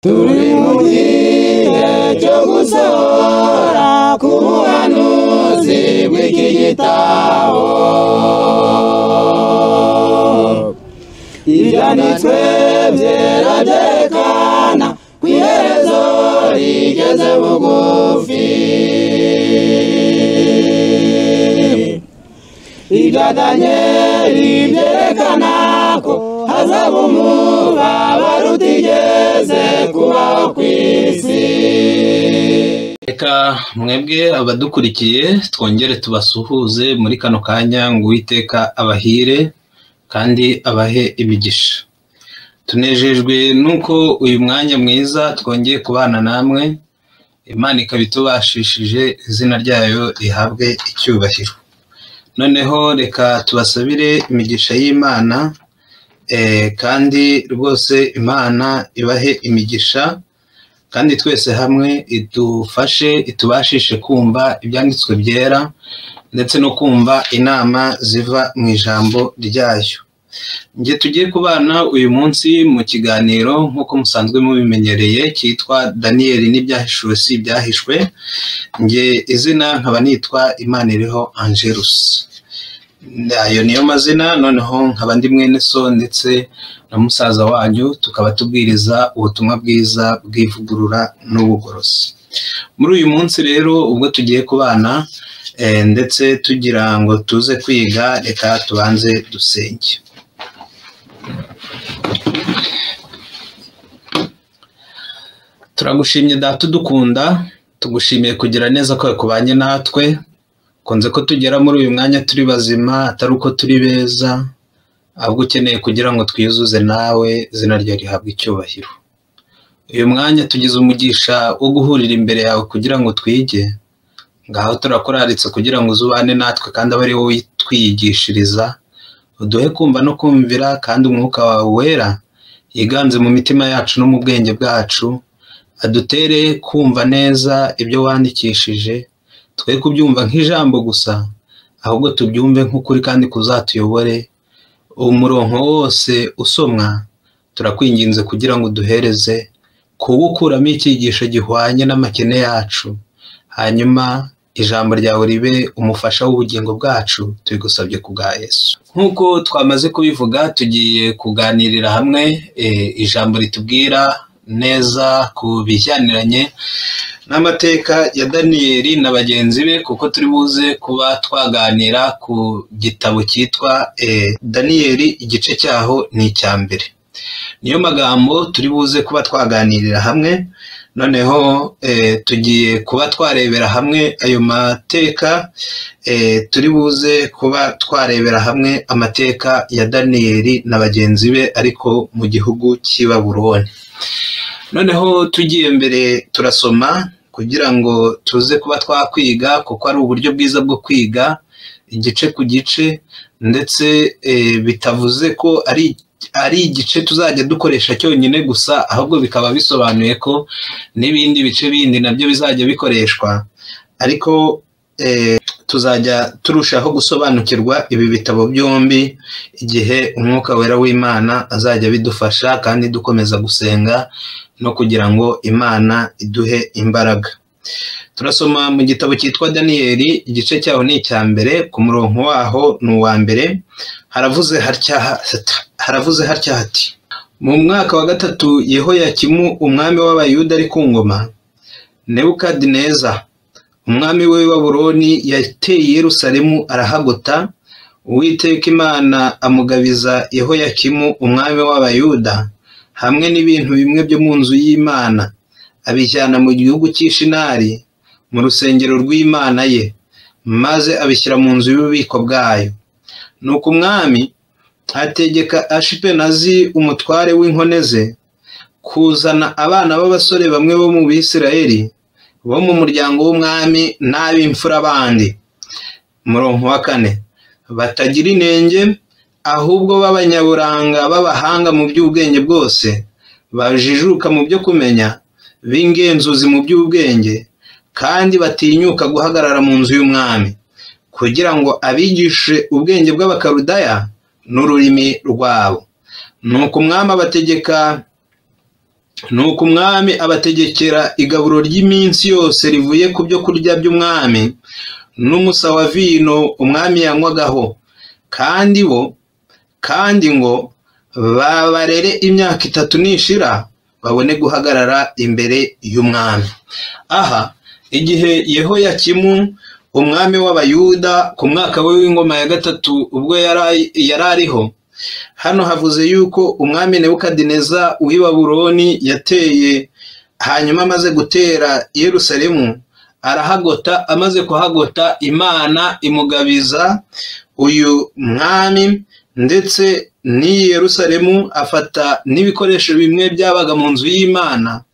Turi mu gihe cyo gusohora k'ubuhanuzi bw'iki gitabo. Ibyanditswe byera byerekana ko iherezo rigeze bugufi. Ibya Daniyeli byerekana ko hazaba umubabaro utigeze kubaho ku isi. Reka mwebwe abadukurikiye twongere tubasuhuze muri kano kanya ngo Uwiteka abahire kandi abahe imigisha. Tunejejwe nuko uyu mwanya mwiza twongeye kubana namwe, Imana ikabitubashishije, izina ryayo rihabwe icyubahiro. Noneho reka tubasabire imigisha y'Imana, kandi rwose Imana ibahe imigisha, kandi twese hamwe idufashe itubashishe kumva ibyanditswe byera ndetse no kumva inama ziva mu ijambo ryayo. Nge tugiye kubana uyu munsi mu kiganiro nk'uko musanzwe mubimenyereye cyitwa Daniyeli n'ibyahishuwe si ibyahishwe. Nge izina nkaba nitwa Imaniriho Angelus. Ayo niyo mazina, noneho nkaba ndi mwene so ndetse na musaza wanyu, tukaba tubwiriza ubutumwa bwiza bw'ivugurura n'ubugorozi. Muri uyu munsi rero ubwo tugiye kubana ndetse tugira ngo tuze kwiga, reka tubanze dusenge. Turagushimye Data udukunda, tugushimiye kugira neza kwawe kubanye natwe. Kunze ko tugera muri uyu mwanya turi bazima, atari uko turi beza, ahubwo ukeneye kugira ngo twiyuzuze nawe, izina ryawe rihabwe icyubahiro. Uyu mwanya tugize umugisha wo guhurira imbere yawe kugira ngo twige, ngaho turakuraritse kugira ngo uzubane natwe kandi abe ari wowe twiyigishiriza, uduhe kumva no kumvira, kandi umwuka wawe wera yiganze mu mitima yacu no mu bwenge bwacu, adutere kumva neza ibyo wandikishije, twe kubyumva nk'ijambo gusa, ahubwo tubyumve nk'ukuri kandi kuzatuyobore. Umurongo wose usomwa turakwinginze kugira ngo duhereze kuwukuramo icyigisho gihwanye n'amakene yacu, hanyuma ijambo ryawe ribe umufasha w'ubugingo bwacu, tubigusabye ku bwa Yesu. Nk'uko twamaze kubivuga, tugiye kuganirira hamwe ijambo ritubwira neza ku bijyaniranye n'amateka ya Daniyeli na bagenzi be, kuko turi buze kuba twaganira ku gitabo cyitwa Daniyeli, igice cyaho ni icya mbere. Niyo magambo turi buze kuba twaganirira hamwe. Noneho tugiye kuba twarebera hamwe ayo mateka, turi buze kuba twarebera hamwe amateka ya Daniyeli na bagenzi be ariko mu gihugu cy'i Babuloni. Noneho tugiye mbere turasoma kugira ngo tuze kuba twakwiga, kuko ari uburyo bwiza bwo kwiga igice ku gice, ndetse bitavuze ko ari igice tuzajya dukoresha cyonyine gusa, ahubwo bikaba bisobanuye ko n'ibindi bice bindi nabyo bizajya bikoreshwa, ariko tuzajya turushaho gusobanukirwa ibi bitabo byombi igihe umwuka wera w'Imana azajya bidufasha, kandi dukomeza gusenga no kugira ngo Imana iduhe imbaraga. Turasoma mu gitabo cyitwa Daniyeli, igice cyaho ni icya mbere, ku murongo waho ni uwa mbere. Haravuze hatya hati: mu mwaka wa gatatu Yehoyakimu umwami w'Abayuda ari ku ngoma, Nebukadineza umwami w'i Babuloni yateye Yerusalemu arahagota. Uwiteka Imana amugabiza Yehoyakimu umwami w'Abayuda hamwe n'ibintu bimwe byo mu nzu y'Imana, abijyana mu gihugu cy'Ishinari mu rusengero rw'Imana ye, maze abishyira mu nzu y'ububiko bwayo. Nuko umwami ategeka Ashipenazi umutware w'inkone ze kuzana abana b'abasore bamwe bo mu Bisirayeli bo mu muryango w'umwami n'ab'imfura bandi. Umurongo wa 4: batagira inenge, ahubwo b'abanyaburanga b'abahanga mu by'ubwenge bwose, bajijuka mu byo kumenya, b'ingenzuzi mu by'ubwenge, kandi batinyuka guhagarara mu nzu y'umwami, kugira ngo abigishe ubwenge bw'Abakaludaya n'ururimi rwabo. Nuko umwami abategeka nuko umwami abategekera igaburo ry'iminsi yose rivuye ku byo kurya by'umwami n'umusa wa vino umwami yanywagaho, kandi ngo babarere imyaka 3 nishira babone guhagarara imbere y'umwami. Aha igihe Yehoyakimu umwami w'Abayuda ku mwaka we w'ingoma ya 3 ubwo yarariho, hano havuze yuko umwami Nebukadineza w'i Babuloni yateye, hanyuma amaze gutera Yerusalemu arahagota, amaze kuhagota Imana imugabiza uyu mwami ndetse ni Yerusalemu, afata n'ibikoresho bimwe byabaga mu nzu y'Imana,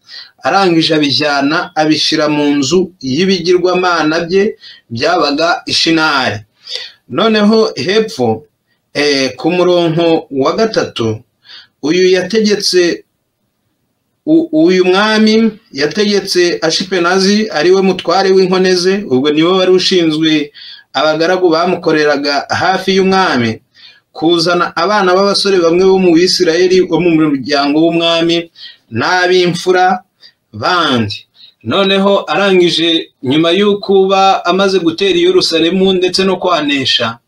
arangije abijyana abishira mu nzu y'ibigirwamana bye byabaga Ishinari. Noneho hepfo ku murongo wa 3 uyu mwami yategetse Ashipenazi ariwe mutware w'inkoneze, ubwo niwe wari ushinzwe abagaragu bamukoreraga hafi y'umwami, kuzana abana b'abasore bamwe bo mu Bisirayeli bo mu muryango w'umwami n'ab'imfura bandi. Noneho arangije nyuma y'ukuba amaze gutera Yerusalemu ndetse no kwanesha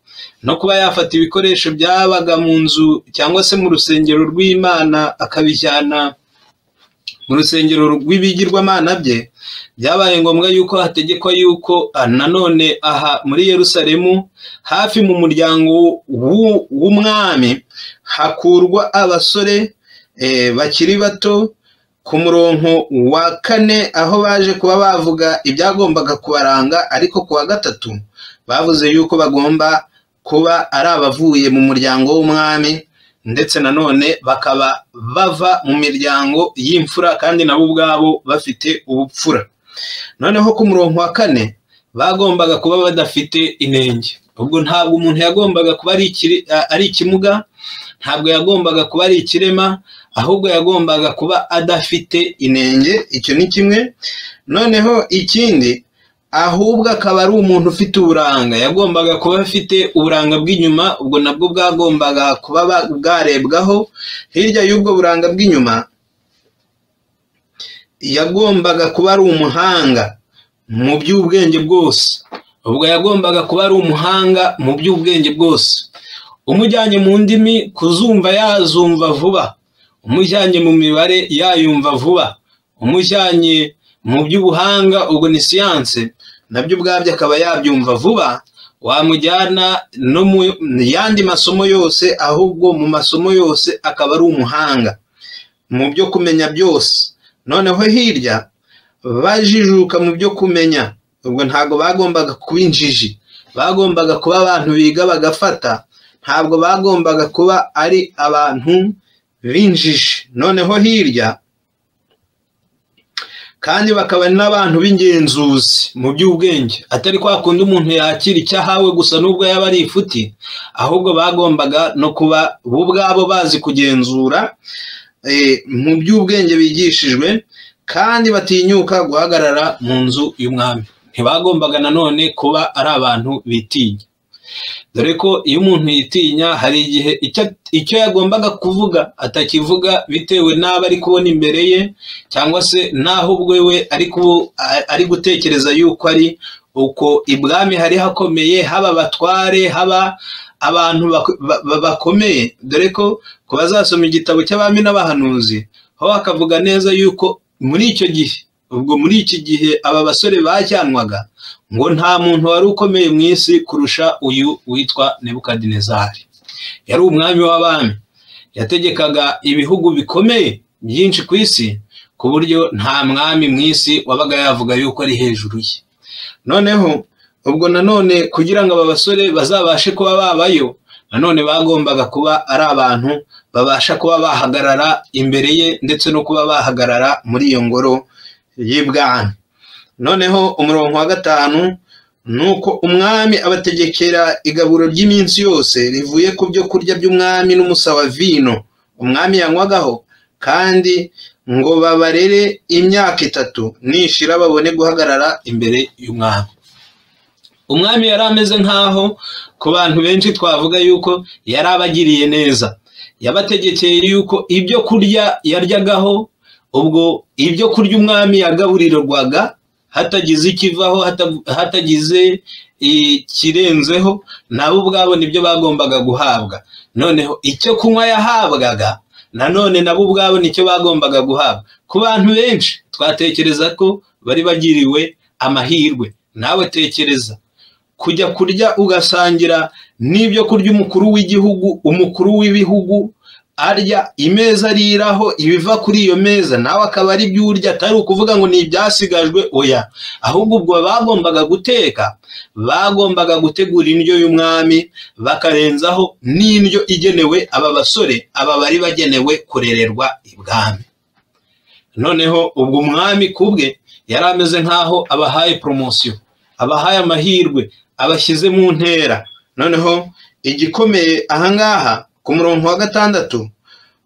no kuba yafata ibikoresho byabaga mu nzu cyangwa se mu rusengero rw'Imana akabijyana mu rusengero rw'ibigirwamana bye, byabaye ngombwa yuko hategekwa yuko nanone aha muri Yerusalemu hafi mu muryango w'umwami hakurwa abasore bakiri bato. Ku murongo wa 4 aho baje kuba bavuga ibyagombaga kubaranga, ariko ku wa 3 bavuze yuko bagomba kuba ari abavuye mu muryango w'umwami ndetse nanone bakaba bava mu miryango y'imfura kandi nabo ubwabo bafite ubupfura. Noneho ku murongo wa 4 bagombaga kuba badafite inenge. Ubwo ntabwo umuntu yagombaga kuba ari ikimuga, ntabwo yagombaga kuba ari ikirema, ahubwo yagombaga kuba adafite inenge. Icyo ni kimwe. Noneho ikindi, ahubwo akaba ari umuntu ufite uburanga, yagombaga kuba afite uburanga bw'inyuma, ubwo nabwo bwagombaga kuba bwarebwaho. Hirya y'ubwo buranga bw'inyuma yagombaga kuba ari umuhanga mu by'ubwenge bwose, ubwo yagombaga kuba ari umuhanga mu by'ubwenge bwose. Umujyanye mu ndimi kuzumva yazumva vuba, umujyanye mu mibare yayumva vuba, umujyanye mu by'ubuhanga ubwo ni siyanse nabyo ubwabyo akaba yabyumva vuba. Wamujyana no mu yandi masomo yose, ahubwo mu masomo yose akaba ari umuhanga mu byo kumenya byose. Noneho hirya bajijuka mu byo kumenya, ubwo ntabwo bagombaga kuba injiji, bagombaga kuba abantu biga bagafata, ntabwo bagombaga kuba ari abantu b'injiji. Noneho hirya kandi bakaba n'abantu b'ingenzuzi mu by'ubwenge, atari kwa kundi umuntu yakira icyahawe gusa nubwo yaba ari ifuti, ahubwo bagombaga no kuba bo ubwabo bazi kugenzura mu by'ubwenge bigishijwe, kandi batinyuka guhagarara mu nzu y'umwami. Ntibagombaga nanone kuba ari abantu bitinya, dore ko iyo umuntu yitinya hari igihe icyo yagombaga kuvuga atakivuga bitewe n'abo ari kubona imbere ye, cyangwa se n'aho ubwo we ari gutekereza yuko ari uko ibwami hari hakomeye, haba abatware, haba abantu bakomeye. Dore ko bazasoma igitabo cy'abami n'abahanuzi aho hakavuga neza yuko muri icyo gihe, ubwo muri iki gihe aba basore bajyanwaga, ngo nta muntu wari ukomeye mu isi kurusha uyu witwa Nebukadinezari. Yari umwami w'abami, yategekaga ibihugu bikomeye byinshi ku isi, ku buryo nta mwami mu isi wabaga yavuga yuko ari hejuru ye. Noneho ubwo nanone kugira ngo aba basore bazabashe kuba babayo, nanone bagombaga kuba ari abantu babasha kuba bahagarara imbere ye ndetse no kuba bahagarara muri iyo ngoro y'ibwami. Noneho umurongo wa 5 nuko umwami abategekera igaburo ry'iminsi yose rivuye ku byo kurya by'umwami n'umusa wa vino umwami yanywagaho, kandi ngo babarere imyaka 3 nishira babone guhagarara imbere y'umwami. Umwami yari ameze nkaho ku bantu benshi twavuga yuko yari abagiriye neza, yabategekeye yuko ibyo kurya yaryagaho ubwo ibyo kurya umwami yagaburirwaga hatagize ikivaho, hatagize ikirenzeho, nabo ubwabo nibyo bagombaga guhabwa. Noneho icyo kunywa yahabwaga nanone nabo ubwabo nicyo bagombaga guhabwa. Ku bantu benshi twatekereza ko bari bagiriwe amahirwe. Nawe tekereza kujya kurya ugasangira n'ibyo kurya umukuru w'igihugu, umukuru w'ibihugu arya, imeza ariraho, ibiva kuri iyo meza nawe akaba ari byo urya, atari ukuvuga ngo ni ibyasigajwe, oya, ahubwo ubwo bagombaga guteka, bagombaga gutegura indyo y'umwami, bakarenzaho n'indyo igenewe aba basore, aba bari bagenewe kurererwa ibwami. Noneho ubwo umwami kubwe yari ameze nk'aho abahaye promosiyo, abahaye amahirwe, abashyize mu ntera. Noneho igikomeye ahangaha ku murongo wa 6,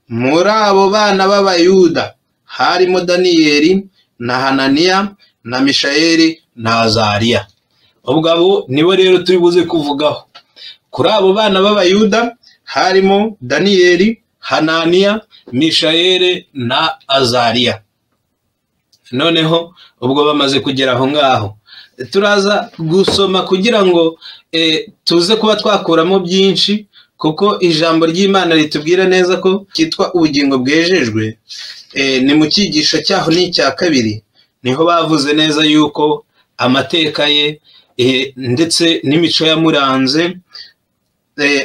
muri abo bana b'Abayuda harimo Daniyeli na Hananiya na Mishayeli na Azariya. Ubwo abo nibo rero turi buze kuvugaho. Kuri abo bana b'Abayuda harimo Daniyeli, Hananiya, Mishayeli na Azariya. Noneho ubwo bamaze kugera aho ngaho, turaza gusoma kugira ngo tuze kuba twakuramo byinshi, kuko ijambo ry'Imana ritubwira neza ko cyitwa ubugingo bwejejwe. Ni mu cyigisho cyaho n'icya 2 niho bavuze neza yuko amateka ye ndetse n'imico yamuranze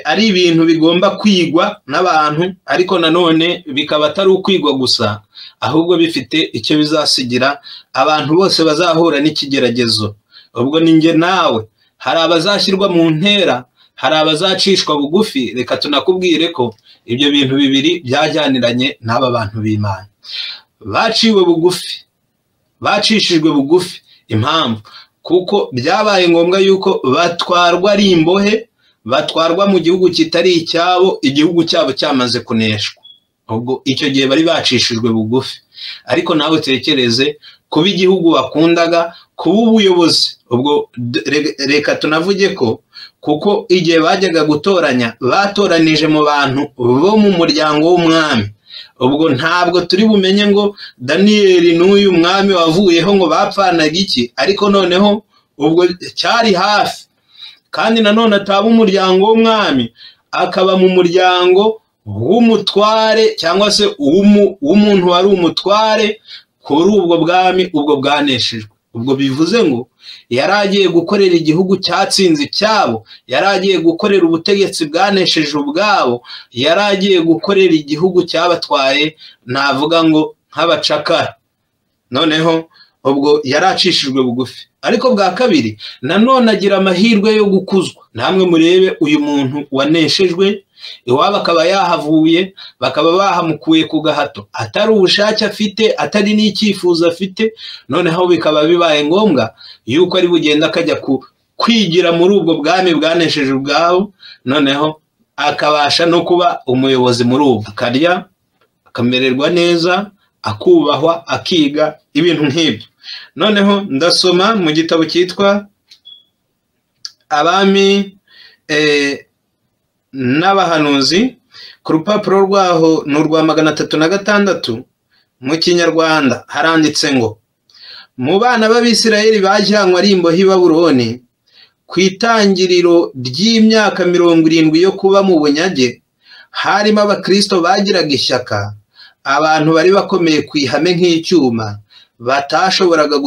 ari ibintu bigomba kwigwa n'abantu, ariko nanone bikaba atari ukwigwa gusa, ahubwo bifite icyo bizasigira abantu bose bazahura n'ikigeragezo. Ubwo ninjye nawe, hari abazashyirwa mu ntera, hari abazacishwa bugufi. Reka tunakubwire ko ibyo bintu bibiri byajyaniranye n'aba bantu b'Imana. Baciwe bugufi, bacishijwe bugufi. Impamvu kuko byabaye ngombwa yuko batwarwa ari imbohe, batwarwa mu gihugu kitari icyabo, igihugu cyabo cyamaze kuneshwa. Ubwo icyo gihe bari bacishijwe bugufi. Ariko nawe tekereze kuba igihugu bakundaga, kuba ubuyobozi. Ubwo reka tunavuge ko kuko igihe bajyaga gutoranya, batoranije mu bantu bo mu muryango w'umwami. Ubwo ntabwo turi bumenye ngo Daniyeli n'uyu mwami wavuyeho ngo bapfanaga iki, ariko noneho ubwo cyari hafi. Kandi nanone ataba umuryango w'umwami, akaba mu muryango w'umutware cyangwa se w'umuntu wari umutware kuri ubwo bwami, ubwo bwaneshejwe. Ubwo bivuze ngo yari agiye gukorera igihugu cyatsinze icyabo, yari agiye gukorera ubutegetsi bwanesheje ubwabo, yari agiye gukorera igihugu cyabatwaye, navuga ngo nk'abacakara. Noneho ubwo yari acishijwe bugufi. Ariko bwa kabiri nanone agira amahirwe yo gukuzwa. Namwe murebe uyu muntu waneshejwe, iwabo akaba yahavuye, bakaba bahamukuye ku gahato, atari ubushake afite, atari n'icyifuzo afite. Noneho bikaba bibaye ngombwa yuko ari bugenda akajya kwigira muri ubwo bwami bwanesheje ubwabo, noneho akabasha no kuba umuyobozi muri ubu, akarya, akamererwa neza, akubahwa, akiga, ibintu nk'ibyo. Noneho ndasoma mu gitabo cyitwa Abami n'Abahanuzi, ku rupapuro rwaho ni urwa 306 mu Kinyarwanda. Haranditse ngo mu bana b'Abisirayeli bajyanywe ari imbohe i Babuloni ku itangiriro ry'imyaka 70 yo kuba mu bunyage, harimo abakristo bagiraga ishyaka, abantu bari bakomeye ku ihame nk'icyuma, batashoboraga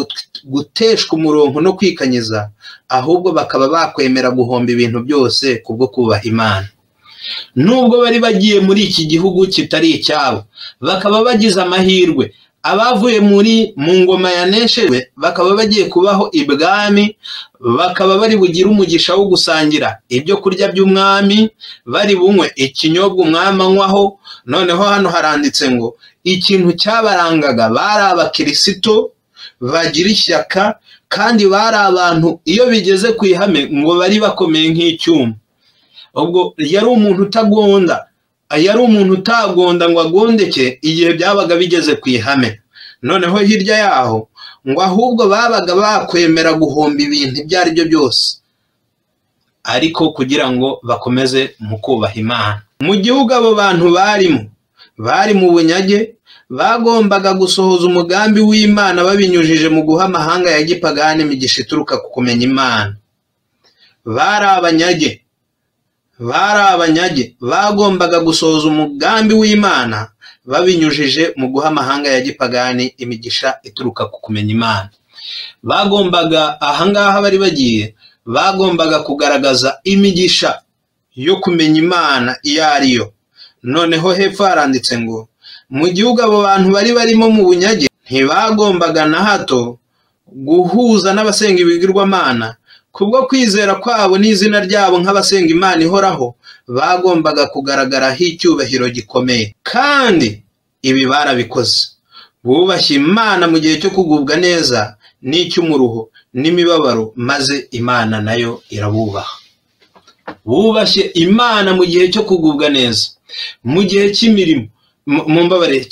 guteshwa umurongo no kwikanyiza, ahubwo bakaba bakwemera guhomba ibintu byose kubwo kubaha Imana. Nubwo bari bagiye muri iki gihugu kitari icyabo, bakaba bagize amahirwe, abavuye mu ngoma yaneshejwe bakaba bagiye kubaho ibwami, bakaba bari bugire umugisha wo gusangira ibyo kurya by'umwami, bari bunywe ikinyobwa umwami anywaho. Noneho hano haranditse ngo ikintu cyabarangaga bari abakirisito bagira ishyaka, kandi bari abantu iyo bigeze ku ihame ngo bari bakomeye nk'icyuma. Ubwo yari umuntu utagonda, yari umuntu utagonda ngo agondeke igihe byabaga bigeze ku ihame. Noneho hirya yaho ngo ahubwo babaga bakwemera guhomba ibintu ibyo ari byo byose, ariko kugira ngo bakomeze mu kubaha Imana. Mu gihugu abo bantu barimo bari mu bunyage, bagombaga gusohoza umugambi w'Imana babinyujije mu guha amahanga ya gipagani imigisha ituruka ku kumenya Imana. Bari abanyage, bagombaga gusohoza umugambi w'Imana babinyujije mu guha amahanga ya gipagani imigisha ituruka ku kumenya Imana. Bagombaga, ahangaha bari bagiye, bagombaga kugaragaza imigisha yo kumenya Imana iyo ari yo. Noneho hepfo haranditse ngo mu gihugu abo bantu bari barimo mu bunyage ntibagombaga na hato guhuza n'abasenga ibigirwamana, kubwo kwizera kwabo n'izina ryabo nk'abasenga Imana ihoraho bagombaga kugaragaraho icyubahiro gikomeye. Kandi ibi barabikoze, bubashye Imana mu gihe cyo kugubwa neza n'icy'umuruho n'imibabaro, maze Imana nayo irabubaha. Bubashye Imana mu gihe cyo kugubwa neza, mu gihe cy'imirimo,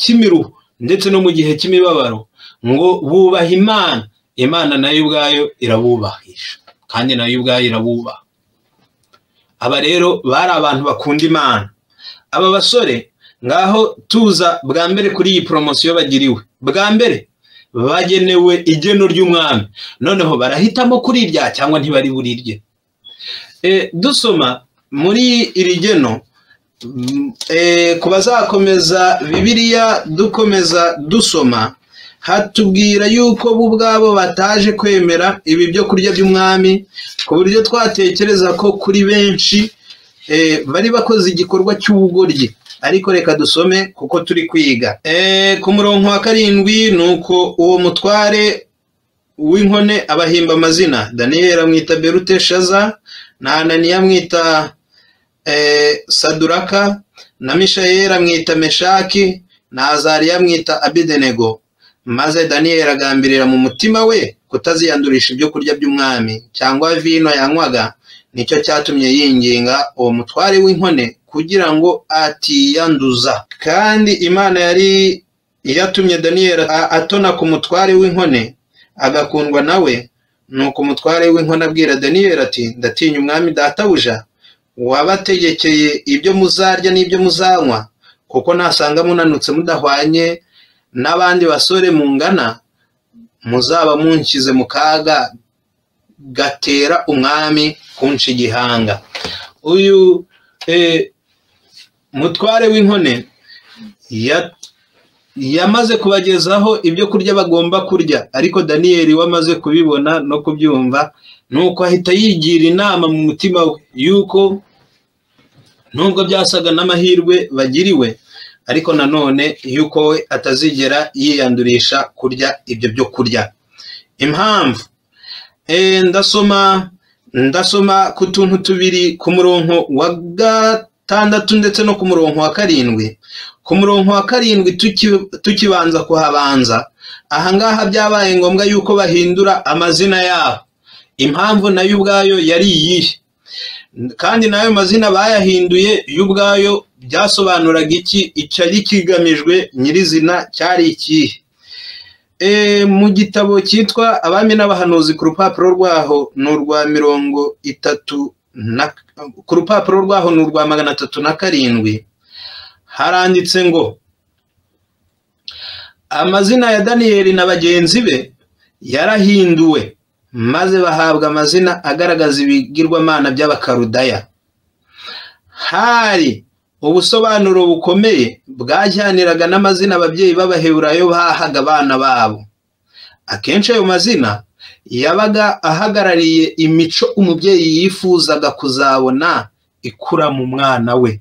cy'imiruho ndetse no mu gihe cy'imibabaro, ngo bubaha Imana. Imana nayo ubwayo irabubahisha, kandi nayo ubwayo irabubaha. Aba rero bari abantu bakunda Imana. Aba basore ngaho tuza bwa mbere kuri iyi promosiyo bagiriwe. Bwa mbere bagenewe igeno ry'umwami, noneho barahitamo kurirya cyangwa ntibari burirye. Dusoma muri iri geno, ku bazakomeza Bibiliya dukomeza dusoma, hatubwira yuko bo ubwabo bataje kwemera ibi byo kurya by'umwami, ku buryo twatekereza ko kuri benshi bari bakoze igikorwa cy'ubugoryi. Ariko reka dusome kuko turi kwiga. Ku murongo wa 7, nuko uwo mutware w'inkone abahimba amazina. Daniyeli amwita Beluteshaza, na Ananiya amwita Saduraka, na Mishayeli amwita Meshaki, na Azariya amwita Abedenego. Maze Daniyeli agambirira mu mutima we kutaziyandurisha ibyo kurya by'umwami cyangwa vino yanywaga. Nicyo cyatumye yinginga uwo mutware w'inkone kugira ngo atiyanduza. Kandi Imana yari yatumye Daniyeli atona ku mutware w'inkone, agakundwa nawe. Nuko umutware w'inkone abwira Daniyeli ati, ndatinya umwami databuja, wabategekeye ibyo muzarya n'ibyo muzanywa, kuko nasanga munanutse mudahwanye n'abandi basore mungana, muzaba munshyize mu kaga gatera umwami kunca igihanga. Uyu mutware w'inkone yamaze kubagezaho ibyo kurya bagomba kurya, ariko Daniyeli wamaze kubibona no kubyumva, nuko ahita yigira inama mu mutima we yuko nubwo byasaga n'amahirwe bagiriwe, ariko nanone yuko we atazigera yiyandurisha kurya ibyo byo kurya. Impamvu ndasoma ku tuntu tubiri ku murongo wa 6 ndetse no ku murongo wa 7. Ku murongo wa 7 tukibanza kuhabanza, ahangaha byabaye ngombwa yuko bahindura amazina yabo. Impamvu nayo ubwayo yari iyihe? Kandi nayo mazina bayahinduye y'ubwayo byasobanuraga iki? Icyari kigamijwe nyirizina cyari ikihe? Mu gitabo cyitwa Abami n'Abahanuzi, ku rupapuro rwaho ni urwa 30, ku rupapuro rwaho ni urwa 307, haranditse ngo amazina ya Daniyeli na bagenzi be yarahinduwe, maze bahabwa amazina agaragaza ibigirwamana by'Abakarudaya. Hari ubusobanuro bukomeye bwajyaniraga n'amazina ababyeyi b'Abaheburayo bahaga abana babo. Akenshi ayo mazina yabaga ahagarariye imico umubyeyi yifuzaga kuzabona ikura mu mwana we.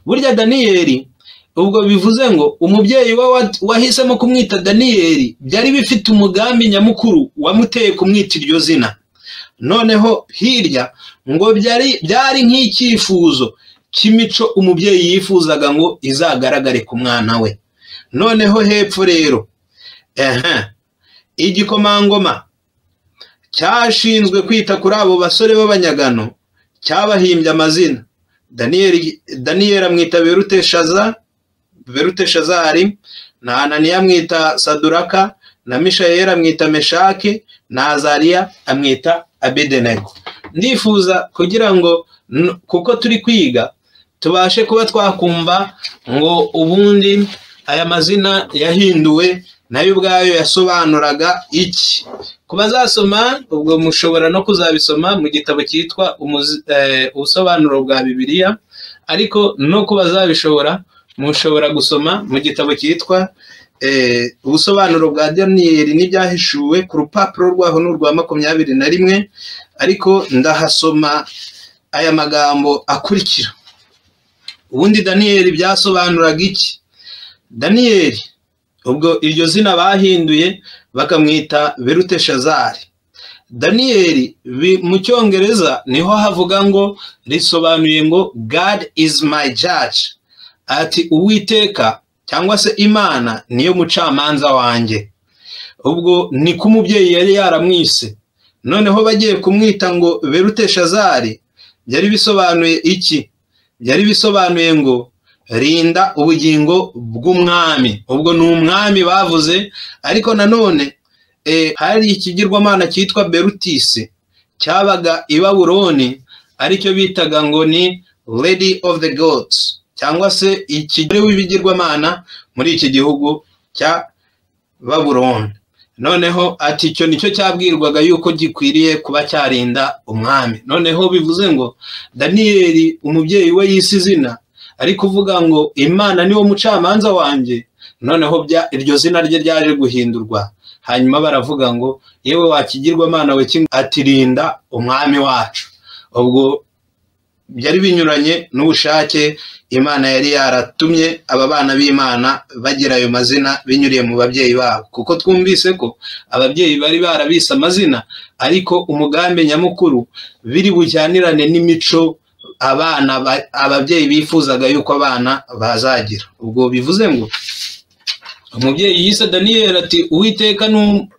Burya Daniyeli, ubwo bivuze ngo umubyeyi wahisemo kumwita Daniyeli byari bifite umugambi nyamukuru wamuteye kumwita iryo zina. Noneho hirya ngo byari nk'icyifuzo cy'imico umubyeyi yifuzaga ngo izagaragare ku mwana we. Noneho hepfo rero igikomangoma cyashinzwe kwita kuri abo basore b'abanyagano cyabahimbye amazina. Daniyeli amwita Beluteshazari, na Ananiya amwita Saduraka, na Mishayeli amwita Meshaki, na Azariya amwita Abedenego. Ndifuza kugira ngo kuko turi kwiga tubashe kuba twakumva ngo ubundi aya mazina yahinduwe nayo ubwayo yasobanuraga iki. Kubazasoma ubwo mushobora no kuzabisoma mu gitabo cyitwa ubusobanuro bwa Bibiliya, ariko no kubazabishobora mushobora gusoma mu gitabo cyitwa ubusobanuro bwa Daniyeli n'ibyahishuwe ku rupapuro rwaho n'urwa 21, ariko ndahasoma aya magambo akurikira. Ubundi Daniyeli byasobanuraga iki? Daniyeli ubwo iryo zina bahinduye bakamwita Beluteshazari. Daniyeli mu cyongereza niho havuga ngo risobanuye ngo God is my judge, ati Uwiteka cyangwa se Imana niyo mucamanza wanjye. Ubwo ni ko umubyeyi yari yaramwise, noneho bagiye kumwita ngo Beluteshazari byari bisobanuye iki? Byari bisobanuye ngo rinda ubugingo bw'umwami. Ubwo ni umwami bavuze, ariko nanone hari ikigirwamana cyitwa Belutisi cyabaga i Babuloni, aricyo bitaga ngo ni Lady of the Gods, cyangwa se ikigere w'ibigirwamana muri iki gihugu cya Babuloni. Noneho ati icyo nicyo cyabwirwaga yuko gikwiriye kuba cyarinda umwami. Noneho bivuze ngo Daniyeli umubyeyi we yise izina ari kuvuga ngo Imana niwo mucamanza wanjye. Noneho iryo zina rye ryaje guhindurwa, hanyuma baravuga ngo yewe wakigirwamana we atirinda umwami wacu. Ubwo byari binyuranye n'ubushake Imana yari yaratumye aba bana b'Imana bagira ayo mazina binyuriye mu babyeyi babo, kuko twumvise ko ababyeyi bari barabise amazina, ariko umugambi nyamukuru biri bujyanirane n'imico ababyeyi bifuzaga yuko abana bazagira. Ubwo bivuze ngo umubyeyi yise Daniyeli ati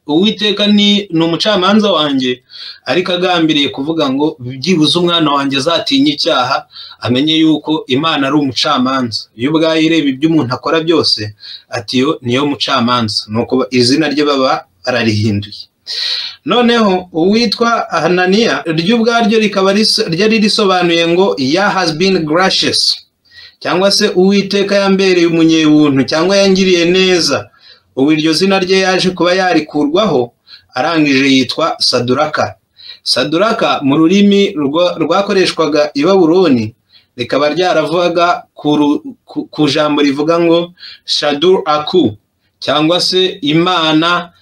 Uwiteka ni umucamanza wanjye, ariko agambiriye kuvuga ngo byibuze umwana wanjye azatinya icyaha, amenye yuko Imana ari umucamanza. Iyo ubwayo ireba ibyo umuntu akora byose, ati yo niyo mucamanza. Nuko izina rye baba bararihinduye. Noneho uwitwa Hananiya ryo ubwaryo rikaba ryari risobanuye ngo Yah has been gracious, cyangwa se Uwiteka yambereye umunyebuntu cyangwa yangiriye neza. Ubu iryo zina rye yaje kuba yarikurwaho, arangije yitwa Saduraka. Saduraka mu rurimi rwakoreshwaga i Babuloni rikaba ryaravugaga ku jambo rivuga ngo Shadur Aku, cyangwa se Imana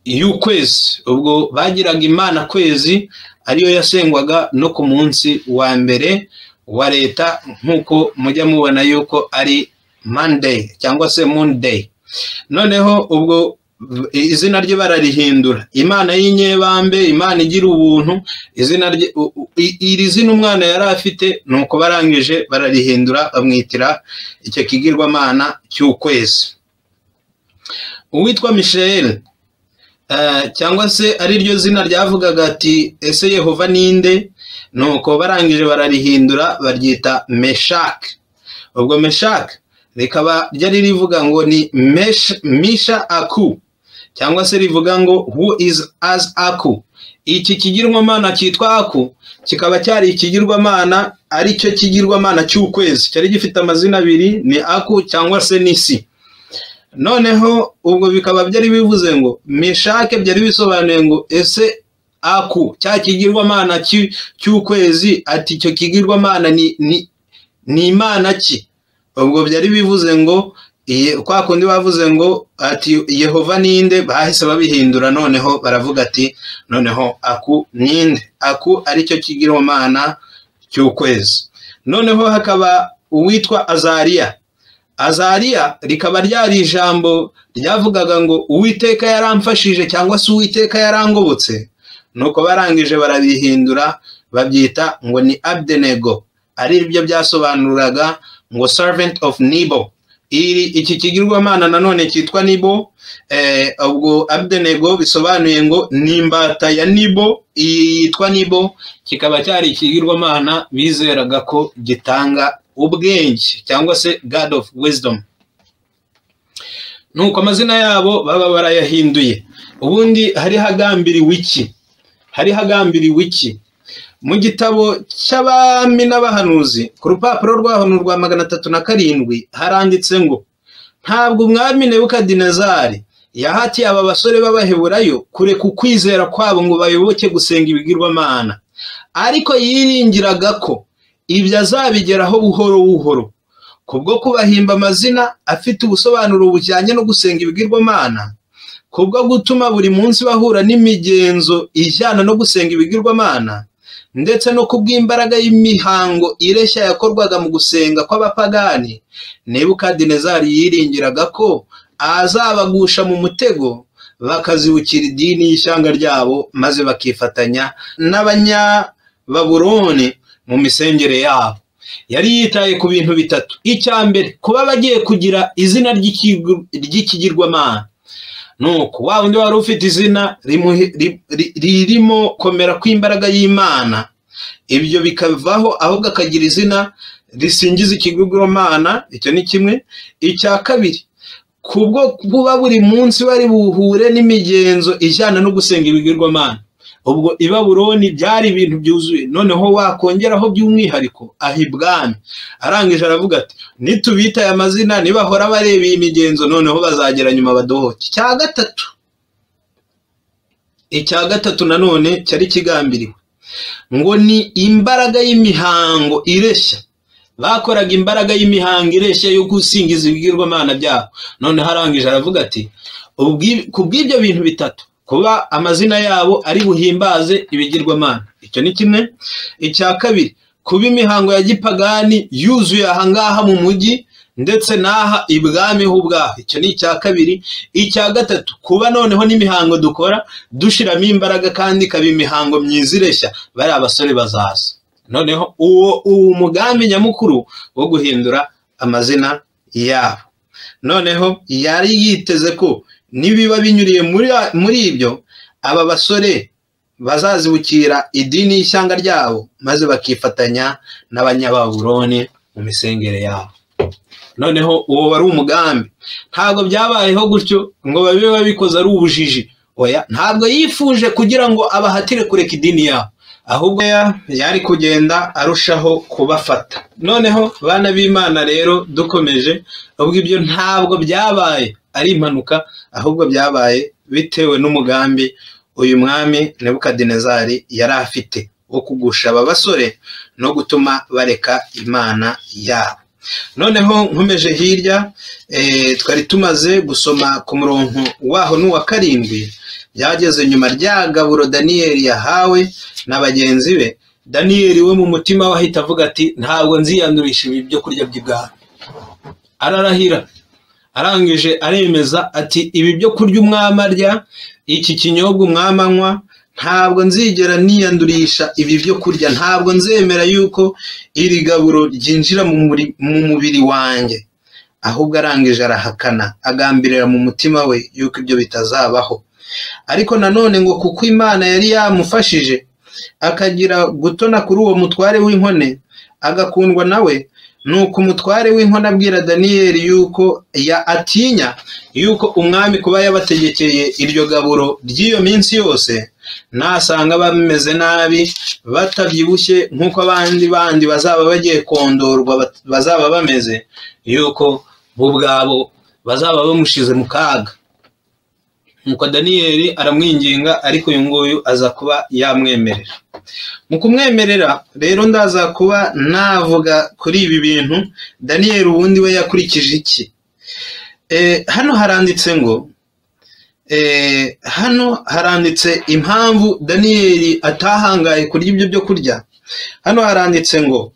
y'ukwezi. Ubwo bagiraga Imana kwezi, ariyo yasengwaga no ku munsi wa mbere wa leta, nk'uko mujya mubona yuko ari Monday cyangwa se Monday. Noneho ubwo izina rye bararihindura, Imana y'inyebambe, Imana igira ubuntu. Izina rye iri zina umwana yari afite, nuko barangije bararihindura bamwitira icyo kigirwamana cy'ukwezi. Uwitwa Mishael cyangwa se ari ryo zina ryavugaga ati ese Yehova ninde, nuko barangije bararihindura baryita Meshak. Ubwo Meshak rikaba ryari rivuga ngo ni Misha Aku, cyangwa se rivuga ngo who is as Aku. Iki kigirwamana cyitwa Aku kikaba cyari ikigirwamana, ari cyo kigirwamana cy'ukwezi, cyari gifite amazina abiri, ni Aku cyangwa se Nisi. Noneho ubwo bikaba byari bivuze ngo Meshake byari bisobanuye ngo ese Aku cya kigirwamana cy'ukwezi, ati icyo kigirwamana ni Imana ki? Ubwo byari bivuze ngo kwa kundi bavuze ngo ati Yehova ninde, bahise babihindura. Noneho baravuga ati noneho Aku ninde, Aku ari cyo kigirwamana cy'ukwezi. Noneho hakaba uwitwa Azariya. Azariya rikaba ryari ijambo ryavugaga ngo Uwiteka yaramfashije cyangwa se Uwiteka yarangobotse. Nuko barangije barabihindura babyita ngo ni Abdenego, ari byo byasobanuraga ngo servant of Nebo. Iki kigirwamana nanone cyitwa Nebo. Ubwo Abdenego bisobanuye ngo ni imbata ya Nebo, yitwa Nebo. Kikaba cyari ikigirwamana bizeraga ko gitanga ubwenge cyangwa se God of wisdom. Nuko amazina yabo baba barayahinduye. Ubundi hari hagambiriwe iki? mu gitabo cy'abami n'abahanuzi ku rupapuro rwaho rwa 307 haranditse ngo ntabwo umwami Nebukadinezari yahatiye aba basore b'Abaheburayo kureka ukwizera kwabo ngo bayoboke gusenga ibigirwamana, ariko yiringiraga ko ibyo azabigeraho buhoro buhoro kubwo kubahimba amazina afite ubusobanuro bujyanye no gusenga ibigirwamana, kubwo gutuma buri munsi bahura n'imigenzo ijyana no gusenga ibigirwamana, ndetse no kubw'imbaraga y'imihango ireshya yakorwaga mu gusenga kw'abapagani. Nebukadinezari yiringiraga ko azabagusha mu mutego bakazibukira idini y'ishyanga ryabo maze bakifatanya n'Abanyababuloni mu misengere yabo. Yari yitaye ku bintu bitatu. Icya mbere, kuba bagiye kugira izina ry'ikigirwamana. Nuko wa wundi wari ufite izina ririmo komera kw'imbaraga y'Imana, ibyo bikavaho ahubwo akagira izina risingiza ikigirwamana. Icyo ni kimwe. Icya kabiri, kubwo kuba buri munsi bari buhure n'imigenzo ijyana no gusenga ibigirwamana. Ubwo i Babuloni byari ibintu byuzuye, noneho wakongeraho by'umwihariko ahibwami. Arangije aravuga ati nitubita aya mazina nibahora bareba iyi migenzo noneho bazagera nyuma badohoke. Icya gatatu nanone cyari kigambiriwe ngo ni imbaraga y'imihango ireshya. Bakoraga imbaraga y'imihango ireshya yo gusingiza ibigirwamana byabo. None harangije aravuga ati kubw'ibyo bintu bitatu, kuba amazina yabo ari buhimbaze ibigirwamana. Icyo ni kimwe. Icya kabiri, kuba imihango ya gipagani yuzuye ahangaha mu mujyi ndetse n'aha ibwami ho ubwaho. Icyo ni icya kabiri. Icya gatatu, kuba noneho n'imihango dukora dushiramo imbaraga kandi ikaba imihango myiza ireshya, bari abasore bazaza. Noneho uwo mugambi nyamukuru wo guhindura amazina yabo. Noneho yari yiteze ko nibiba binyuriye muri ibyo, aba basore bazazibukira idini y'ishyanga ryabo maze bakifatanya n'Abanyababuloni mu misengere yabo. Noneho uwo wari umugambi. Ntabwo byabayeho gutyo ngo babe babikoze ari ubujiji. Oya, ntabwo yifuje kugira ngo abahatire kureka idini yabo, ahubwo yari kugenda arushaho kubafata. Noneho bana b'Imana rero dukomeje, ubwo ibyo ntabwo byabaye ari impanuka, ahubwo byabaye bitewe n'umugambi uyu mwami Nebukadinezari yari afite wo kugusha aba basore no gutuma bareka Imana yabo. Noneho nkomeje hirya, twari tumaze gusoma ku murongo waho n'uwa 7, byageze nyuma rya gaburo Daniyeli yahawe na bagenzi be. Daniyeli we mu mutima wahita avuga ati ntabwo nziyandurisha ibi byo kurya by'ibwami. Ararahira, arangije aremeza ati ibi byo kurya umwami arya, iki kinyobwa umwami anywa, ntabwo nzigera niyandurisha ibi byo kurya. Ntabwo nzemera yuko iri gaburo ryinjira mu mubiri wanjye. Ahubwo arangije arahakana, agambirira mu mutima we yuko ibyo bitazabaho. Ariko nanone ngo kuko Imana yari yamufashije akagira gutona kuri uwo mutware w'inkone, agakundwa nawe, nuko umutware w'inkone abwira Daniyeli yuko atinya yuko umwami kuba yabategekeye iryo gaburo ry'iyo minsi yose, nasanga bameze nabi batabyibushye nk'uko abandi bazaba bagiye kondorwa bazaba bameze, yuko bo ubwabo bazaba bamushize mu kaga. Nuko Daniyeli aramwinginga, ariko uyu nguyu aza kuba yamwemerera. Mu kumwemerera rero ndaza kuba navuga kuri ibi bintu Daniyeli ubundi we yakurikije iki. Hano haranditse impamvu Daniyeli atahangaye kurya ibyo byo kurya. Hano haranditse ngo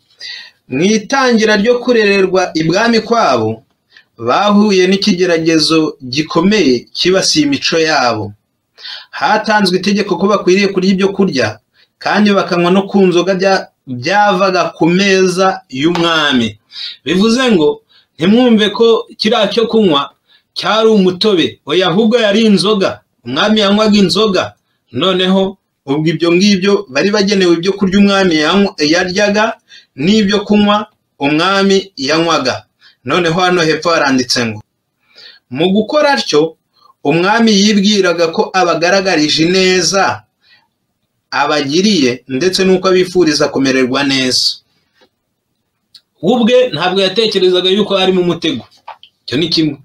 mu itangira ryo kurererwa ibwami kwabo bahuye n'ikigeragezo gikomeye kibasiye imico yabo. Hatanzwe itegeko ko bakwiriye kurya ibyo kurya kandi bakanywa no ku nzoga byavaga ku meza y'umwami. Bivuze ngo ntimwumve ko kiriya cyo kunywa cyari umutobe, oya ahubwo yari inzoga. Umwami yanywaga inzoga. Noneho ubwo ibyo ngibyo bari bagenewe ibyo kurya umwami yaryaga n'ibyo kunywa umwami yanywaga. Noneho hano hepfo haranditse ngo mu gukora atyo umwami yibwiraga ko abagaragarije neza abagiriye ndetse n'uko abifuriza kumererwa neza. Ubwe ntabwo yatekerezaga yuko ari mu mutego, icyo ni kimwe.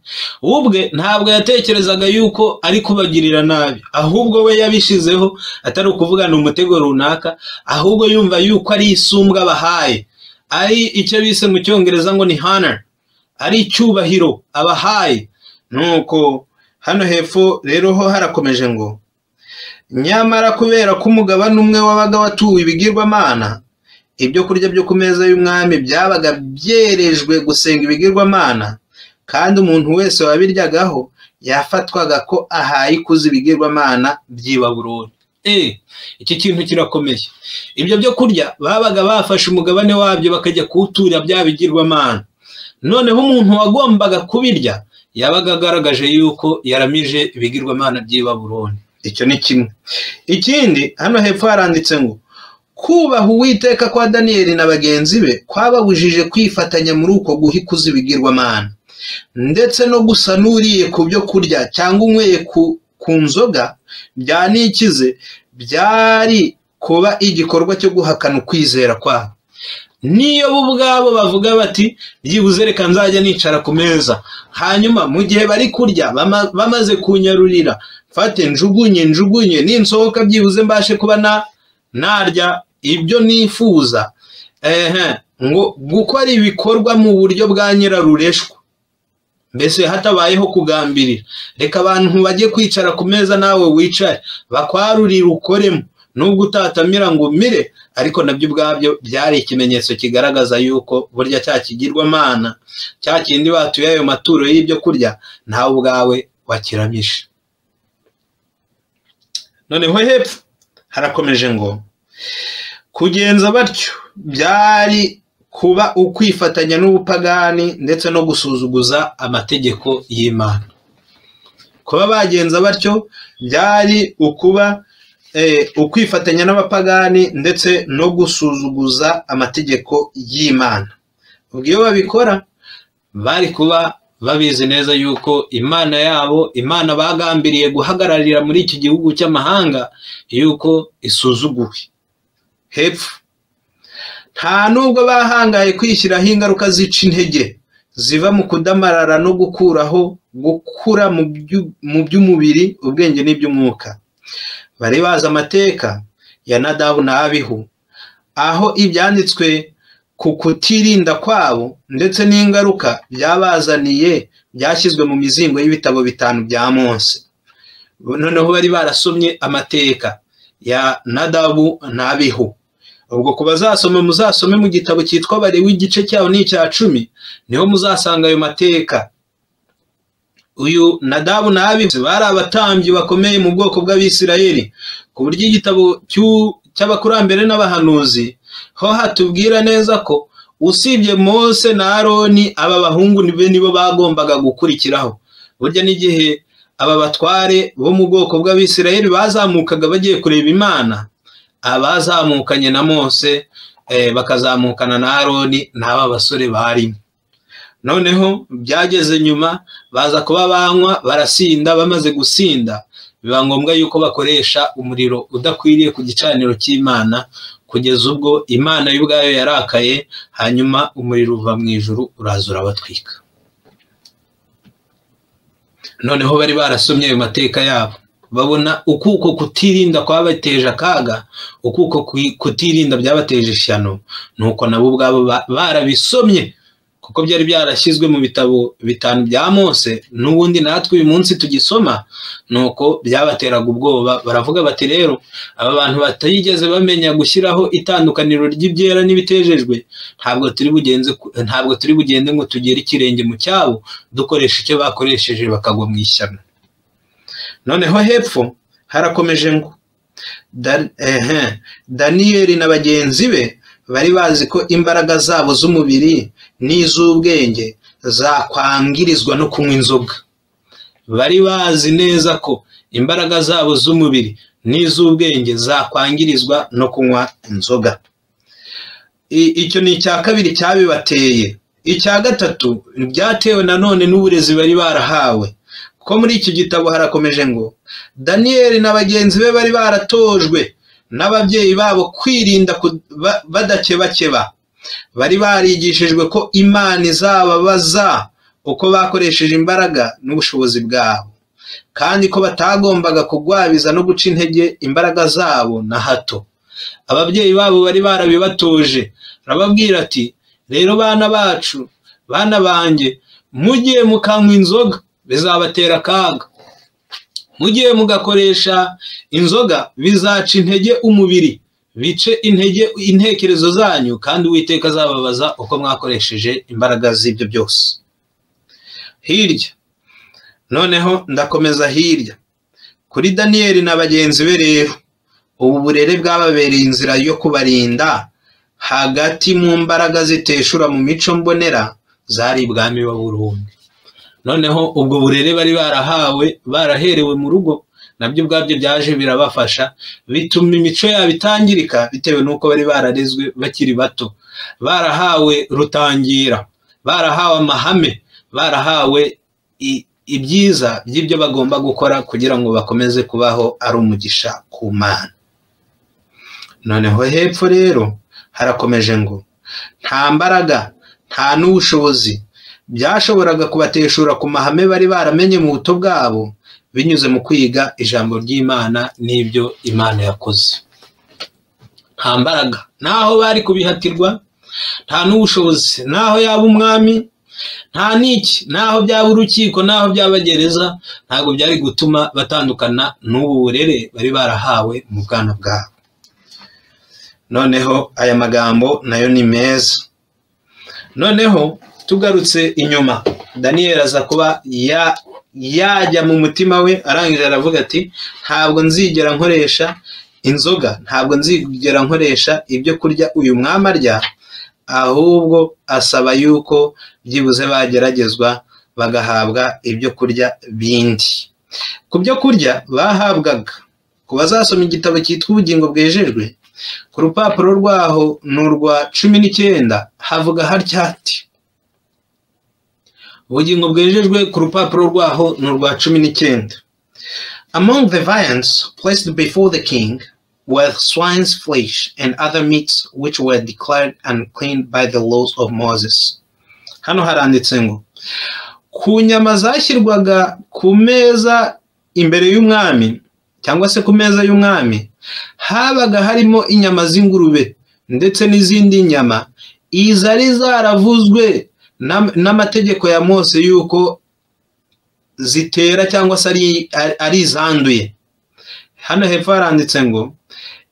Ubwe ntabwo yatekerezaga yuko ari kubagirira nabi, ahubwo we yabishizeho atari ukuvugana umutego runaka, ahubwo yumva yuko ari isumbwa bahaye, ari icyo bise mu cyongereza ngo ni honor, ari icyubahiro abahaye. Nuko hano hepfo rero ho harakomeje ngo nyamara kubera ko umugabane umwe wabaga watuwe ibigirwamana, ibyo kurya byo ku meza y'umwami byabaga byerejwe gusenga ibigirwamana, kandi umuntu wese wabiryagaho yafatwaga ko ahaye ikuzo ibigirwamana by'i Babuloni. Iki kintu kirakomeye. Ibyo byo kurya babaga bafashe umugabane wabyo bakajya kuwutura bya bigirwamana, noneho umuntu wagombaga kubirya yabaga agaragaje yuko yaramije ibigirwamana by'i Babuloni. Icyo ni kimwe. Ikindi hano hepfo haranditse ngo kubaha Uwiteka kwa Daniyeli na bagenzi be kwababujije kwifatanya muri uko guha ikuzo ibigirwamana, ndetse no gusa n'uriye ku byo kurya cyangwa unyweye ku nzoga bya nikize byari kuba igikorwa cyo guhakana ukwizera kwabo. Niyo bo ubwabo bavuga bati byibuze reka nzajya nicara ku meza, hanyuma mu gihe bari kurya bamaze kunyarurira mfate njugunye ninsohoka byibuze mbashe kuba narya ibyo nifuza, ngo gukora ibikorwa mu buryo bwa nyirarureshwa, mbese hatabayeho kugambirira. Reka abantu bajye kwicara ku meza nawe wicare, bakwarurira ukoremo, nubwo utatamira ngo umire, ariko nabyo ubwabyo byari ikimenyetso kigaragaza yuko burya cya kigirwamana, cya kindi batuye ayo maturo y'ibyo kurya, nawe ubwawe wakiramisha. Noneho hepfo harakomeje ngo kugenza batyo byari kuba ukwifatanya n'ubupagani ndetse no gusuzuguza amategeko y'Imana. Kuba bagenza batyo byari ukuba ukwifatanya n'abapagani ndetse no gusuzuguza amategeko y'Imana. Ubwo iyo babikora bari kuba babizi neza yuko Imana yabo, Imana bagambiriye guhagararira muri iki gihugu cy'amahanga, yuko isuzuguwe. Hepfo nta nubwo bahangaye kwishyiraho ingaruka zica intege ziva mu kudamarara no gukura mu by'umubiri, ubwenge n'iby'umwuka. Bari bazi amateka ya Nadabu na Abihu, aho ibyanditswe ku kutirinda kwabo ndetse n'ingaruka byabazaniye byashyizwe mu mizingo y'ibitabo 5 bya Mose. Noneho bari barasomye amateka ya Nadabu na Abihu. Ubwo kubazasoma muzasome mu gitabo cyitwa Balewi igice cyaho ni icya 10, niho muzasanga ayo mateka. Uyu Nadabu na Abihu bari abatambyi bakomeye mu bwoko bw'Abisirayeli, ku buryo igitabo cy'abakurambere n'abahanuzi ho hatubwira neza ko usibye Mose na Aroni, aba bahungu nibo bagombaga gukurikiraho. Burya n'igihe aba batware bo mu bwoko bw'Abisirayeli bazamukaga bagiye kureba Imana, abazamukanye na Mose bakazamukana na Aroni n'aba basore barimo. Noneho byageze nyuma baza kuba banywa barasinda, bamaze gusinda biba ngombwa yuko bakoresha umuriro udakwiriye ku gicaniro cy'Imana, kugeza ubwo Imana y'ubwayo yarakaye, hanyuma umuriro uva mu ijuru uraza urabatwika. Noneho bari barasomye ayo mateka yabo, babona ukuko kutirinda kwabateje akaga, ukuko kutirinda byabateje ishyano, nuko nabo ubwabo barabisomye, kuko byari byarashyizwe mu bitabo 5 bya Mose, n'ubundi natwe uyu munsi tugisoma. Nuko byabateraga ubwoba, baravuga bati rero aba bantu batayigeze bamenya gushyiraho itandukaniro ry'ibyera n'ibitejejwe, ntabwo turi bugende ngo tugere ikirenge mu cyabo dukoresha icyo bakoresheje bakagwa mu ishyano. Noneho hepfo harakomeje ngo Daniyeli na bagenzi be bari bazi ko imbaraga zabo z'umubiri n'iz'ubwenge zakwangirizwa no kunywa inzoga. Bari bazi neza ko imbaraga zabo z'umubiri n'iz'ubwenge zakwangirizwa no kunywa inzoga. Icyo ni icya kabiri cyabibateye. Icya gatatu byatewe nanone n'uburezi bari barahawe, ko muri iki gitabo harakomeje ngo Daniyeli na bagenzi be bari baratojwe n'ababyeyi babo kwirinda badakebakeba. Bari barigishijwe ko Imana izababaza uko bakoresheje imbaraga n'ubushobozi bwabo, kandi ko batagombaga kugwabiza no guca intege imbaraga zabo na hato. Ababyeyi babo bari barabibatoje, arababwira ati, rero bana bacu, bana banjye, mugiye mukanywa inzoga bizabatera akaga, mugiye mugakoresha inzoga bizaca intege umubiri, bice intege intekerezo zanyu, kandi Uwiteka azababaza uko mwakoresheje imbaraga z'ibyo byose. Hirya noneho ndakomeza hirya kuri Daniyeli na bagenzi be. Rero ubu burere bwababereye inzira yo kubarinda hagati mu mbaraga ziteshura mu mico mbonera zari ibwami wa Burundi. Noneho ubwo burere bari barahawe, baraherewe mu rugo, nabyo ubwabyo byaje birabafasha, bituma imico yabo itangirika bitewe n'uko bari bararezwe bakiri bato. Barahawe rutangira, barahawe amahame, barahawe ibyiza by'ibyo bagomba gukora kugira ngo bakomeze kubaho ari umugisha ku Mana. Noneho hepfo rero harakomeje ngo nta mbaraga nta n'ubushobozi byashoboraga kubateshura ku mahame bari baramenye mu buto bwabo binyuze mu kwiga ijambo ry'Imana n'ibyo Imana yakoze. Nta mbaraga naho bari kubihatirwa, nta n'ubushobozi naho yaba umwami, nta n'iki naho byaba urukiko, naho byaba gereza, ntabwo byari gutuma batandukana n'ubu burere bari barahawe mu bwana bwabo. Noneho aya magambo nayo ni meza. Noneho tugarutse inyuma, Daniyeli aza kuba yajya mu mutima we, arangije aravuga ati, ntabwo nzigera nkoresha inzoga, ntabwo nzigera nkoresha ibyo kurya uyu mwami arya, ahubwo asaba yuko byibuze bageragezwa bagahabwa ibyo kurya bindi. Ku byo kurya bahabwaga, ku bazasoma igitabo cyitwa Ubugingo Bwejejwe, ku rupapuro rwaho ni urwa 19 havuga hatya hati, Ubugingo Bwejejwe ku rupapuro rwaho ni urwa 19. Among the viands placed before the king were swine's flesh and other meats which were declared unclean by the laws of Moses. Hano haranditse ngo ku nyama zashyirwaga ku meza imbere y'umwami cyangwa se ku meza y'umwami habaga harimo inyama z'ingurube ndetse n'izindi nyama izari zaravuzwe n'amategeko ya Mose yuko zitera cyangwa se ari zanduye. Hano hepfo haranditse ngo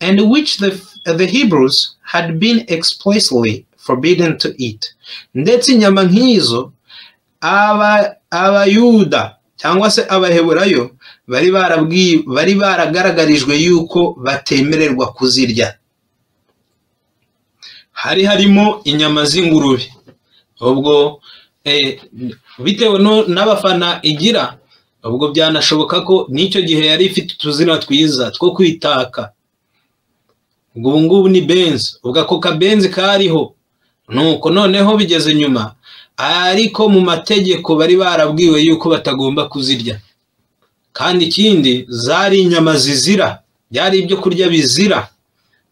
and which the Hebrews had been explicitly forbidden to eat. Ndetse inyama nk'izo abayuda cyangwa se abaheburayo bari baragaragarijwe yuko batemererwa kuzirya. Hari harimo inyama z'ingurube. Ubwo bitewe n'abafana igira, ubwo byanashoboka ko n'icyo gihe yari ifite utuzina twiza two kwitaka. Ubwo ngubu ni benzi, ubwo ako kabenzi kariho. Nuko noneho bigeze nyuma, ariko mu mategeko bari barabwiwe yuko batagomba kuzirya. Kandi ikindi zari inyama zizira, byari ibyo kurya bizira.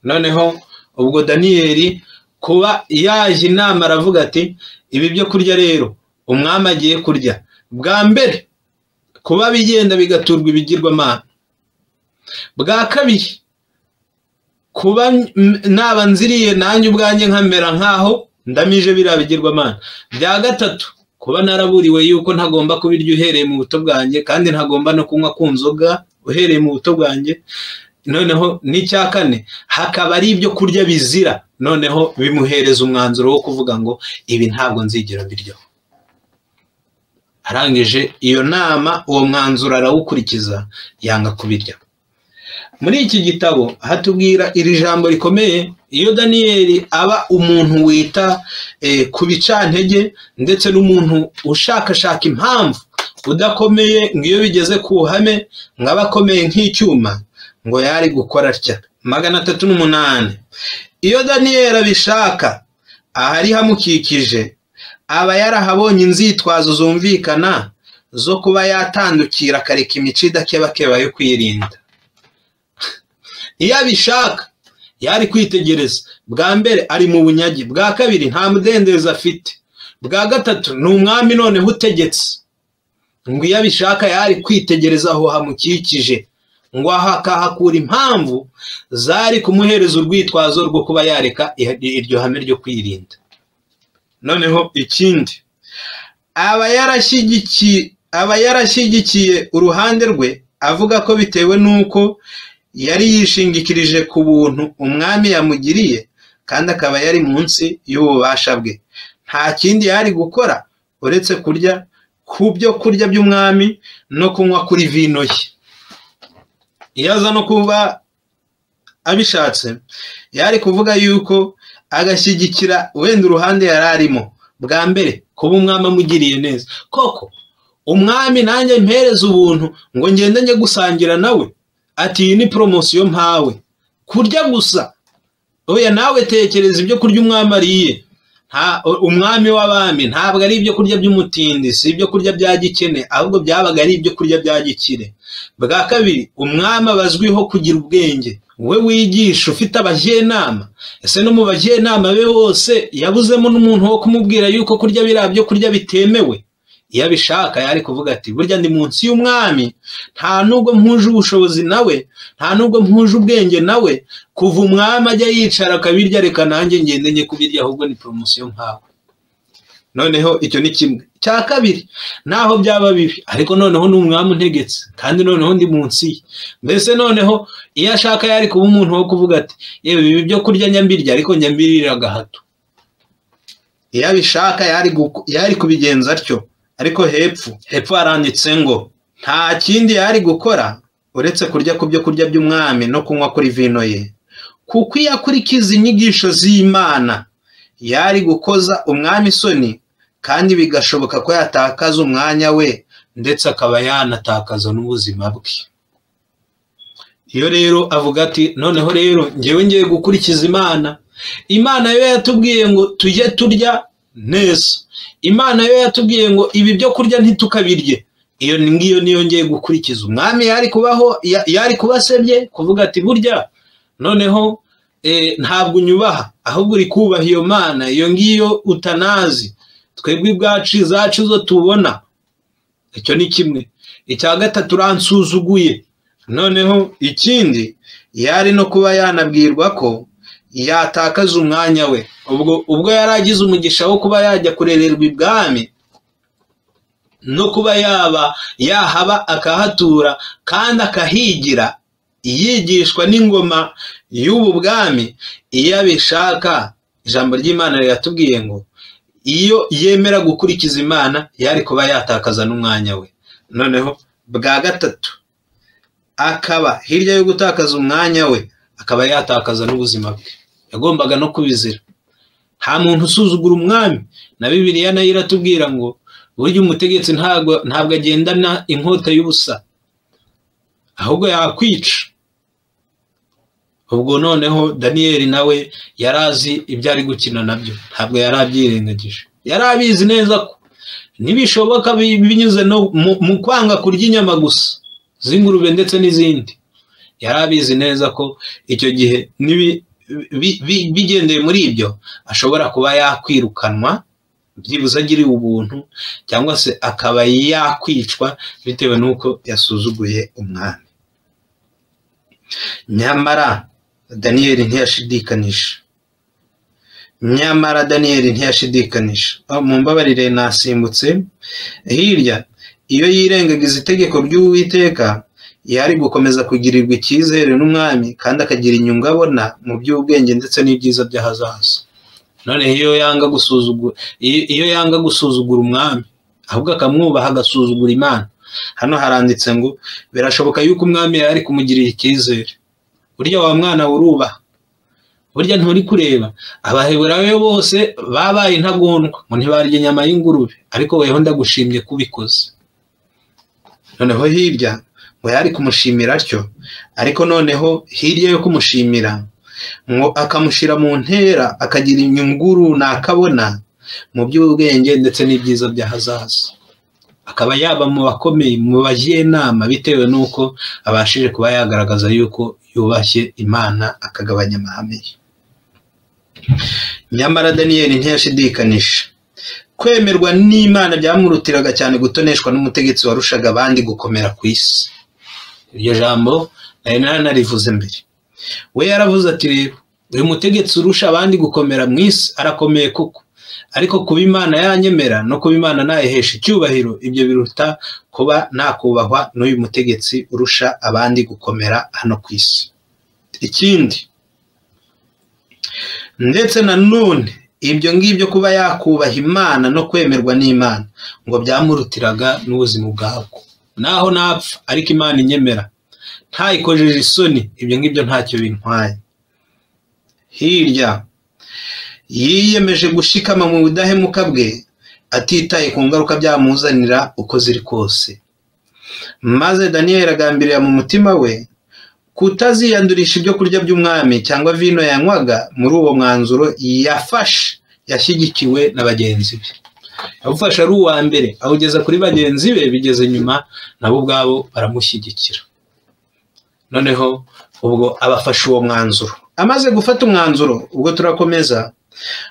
Noneho ubwo Daniyeli kuba yaje inama aravuga ati, ibi byo kurya rero umwami agiye kurya, bwa mbere kuba bigenda bigaturwa ibigirwamana, bwa kabiri kuba naba nziriye nanjye ubwanjye nkamera nkaho ndamije biriya bigirwamana, bya gatatu kuba naraburiwe yuko ntagomba kubirya uhereye mu buto bwanjye, kandi ntagomba no kunywa ku nzoga uhereye mu buto bwanjye. Noneho n'icya kane hakaba ari ibyo kurya bizira. Noneho bimuhereza umwanzuro wo kuvuga ngo ibi ntabwo nzigera mbiryo. Arangije iyo nama, uwo mwanzuro arawukurikiza, yanga kubirya. Muri iki gitabo hatubwira iri jambo rikomeye, iyo Daniyeli aba umuntu wita ku bicantege ndetse n'umuntu ushakashaka impamvu, udakomeye ngo iyo bigeze ku buhame ngo aba akomeye nk'icyuma, ngo yari gukora atya. 308. Iyo Daniyeli abishaka, ahari hamukikije aba yarahabonye inzitwazo zumvikana zo kuba yatandukira akareka imico idakebakeba yo kwirinda. iyo abishaka yari kwitegereza. Bwa mbere ari mu bunyagi, bwa kabiri nta mudendezo afite, bwa gatatu ni umwami noneho utegetse. Ngo iyo abishaka yari kwitegereza aho hamukikije, ngo akahakura impamvu zari kumuhereza urwitwazo rwo kuba yareka iryo hame ryo kwirinda. Noneho ikindi, aba yarashyigikiye uruhande rwe, avuga ko bitewe n'uko yari yishingikirije ku buntu umwami yamugiriye kandi akaba yari munsi y'ububasha bwe, nta kindi yari gukora uretse kurya ku byo kurya by'umwami no kunywa kuri vino ye. Iyo aza no kuba abishatse yari kuvuga yuko agashyigikira wenda uruhande yari arimo. Bwa mbere kuba umwami amugiriye neza, koko umwami nanjye mpereza ubuntu ngo ngende njye gusangira nawe, ati iyi ni poromosiyo mpawe kurya gusa. Oya, nawe tekereza ibyo kurya umwami ariye. Umwami w'abami ntabwo ari ibyo kurya by'umutindi, si ibyo kurya bya gikene, ahubwo byabaga ari ibyo kurya bya gikire. Bwa kabiri, umwami abazwiho kugira ubwenge, we wigisha ufite abajyenama. Ese no mu bajyenama be bose yabuzemo n'umuntu wo kumubwira yuko kurya biriya byo kurya bitemewe? Iyo abishaka yari kuvuga ati burya ndi munsi y'umwami, nta nubwo mpuje ubushobozi nawe, nta nubwo mpuje ubwenge nawe, kuva umwami ajya yicara akabirya reka nanjye ngende nye kubirya, ahubwo ni poromosiyo mpawe. Noneho icyo ni kimwe. Cya kabiri, naho byaba bibi ariko noneho ni umwami untegetse kandi noneho ndi munsi ye. Mbese noneho iyo ashaka yari kuba umuntu wo kuvuga ati yewe ibi byo kurya nyambirya ariko nyambirira agahato. Iyo abishaka yari kubigenza atyo, ariko hepfo haranditse ngo nta kindi yari gukora uretse kurya ku byo kurya by'umwami no kunywa kuri vino ye, kuko iyo akurikiza inyigisho z'Imana yari gukoza umwami isoni, kandi bigashoboka ko yatakaza umwanya we ndetse akaba yanatakaza n'ubuzima bwe. Iyo rero avuga ati noneho rero ngewe ngiye gukurikiza Imana. Imana yo yatubwiye ngo tujye turya neza, Imana yo yatubwiye ngo ibi byo kurya ntitukabirye. Iyo ngiyo niyo ngiye gukurikiza. Umwami yari kubasebye kuvuga ati burya noneho ntabwo unyubaha, ahubwo uri kubaha iyo Mana, iyo ngiyo utanazi, twebwe ubwacu zacu zo tubona. Icyo ni kimwe. Icya gatatu, uransuzuguye. Noneho ikindi, yari no kuba yanabwirwa ko yatakaza umwanya we. Ubwo yaragize umugisha wo kuba yajya kurererwa ibwami no kuba yahaba akahatura kandi akahigira, yigishwa n'ingoma y'ubu bwami. Iyo abishaka, ijambo ry'Imana riratubwiye ngo iyo yemera gukurikiza Imana yari kuba yatakaza n'umwanya we. Noneho bwa gatatu, akaba hirya yo gutakaza umwanya we akaba yatakaza n'ubuzima bwe. Yagombaga no kubizira. Nta muntu usuzugura umwami, na Bibiliya nayo iratubwira ngo burya umutegetsi ntabwo agendana inkota y'ubusa, ahubwo yakwica. Ubwo noneho Daniyeli nawe yarazi ibyo ari gukina nabyo, ntabwo yari abyirengagije. Yari abizi neza ko nibishoboka binyuze no mu kwanga kurya inyama gusa z'ingurube ndetse n'izindi. Yari abizi neza ko icyo gihe bigendeye muri ibyo ashobora kuba yakwirukanwa byibuze agiriwe ubuntu, cyangwa se akaba yakwicwa bitewe n'uko yasuzuguye umwami. Nyamara Daniyeli ntiyashidikanisha. Mumbabarire nasimbutse hirya. Iyo yirengagiza itegeko ry'Uwiteka yari gukomeza kugirirwa icyizere n'umwami kandi akagira inyungu abona mu by'ubwenge ndetse n'ibyiza by'ahazaza. None iyo yanga gusuzugura umwami ahubwo akamwubaha agasuzugura Imana, hano haranditse ngo birashoboka yuko umwami yari kumugirira icyizere. Burya wa mwana urubaha, burya nturi kureba Abaheburayo bose babaye intagondwa ngo ntibarya inyama y'ingurube, ariko weho ndagushimye kubikoze. Noneho hirya ngo yari kumushimira atyo, ariko noneho hirya yo kumushimira ngo akamushyira mu ntera, akagira inyungu runaka abona mu by'ubwenge ndetse n'ibyiza by'ahazaza. akaba yaba mu bakomeye, mu bajenama, bitewe n'uko abashije kuba yagaragaza yuko yubashye Imana akagabanya amahame ye. Nyamara Daniyeli ntiyashidikanije. Kwemerwa n'Imana byamurutiraga cyane gutoneshwa n'umutegetsi warushaga abandi gukomera ku isi. Iryo jambo nari nararivuze mbere. We yaravuze ati rero uyu mutegetsi urusha abandi gukomera mu isi arakomeye koko, ariko kuba Imana yanyemera no kuba Imana nayihesha icyubahiro, ibyo biruta kuba nakubahwa n'uyu mutegetsi urusha abandi gukomera hano ku isi. Ikindi, ndetse na none ibyo ngibyo kuba yakubaha Imana no kwemerwa n'Imana ngo byamurutiraga n'ubuzima bwabwo. Naho napfa ariko Imana inyemera ntayikojeje isoni, ibyo ngibyo ntacyo bintwaye. Hirya yiyemeje gushikama mu budahemuka bwe atitaye ku ngaruka byamuzanira uko ziri kose. Maze Daniyeli agambirira mu mutima we kutaziyandurisha ibyo kurya by'umwami cyangwa vino yanywaga. Muri uwo mwanzuro yafashe yashyigikiwe na bagenzi be. Yawufashe ari uwa mbere, awugeza kuri bagenzi be, bigeze nyuma nabo ubwabo baramushyigikira. Noneho ubwo abafashe uwo mwanzuro. Amaze gufata umwanzuro, ubwo turakomeza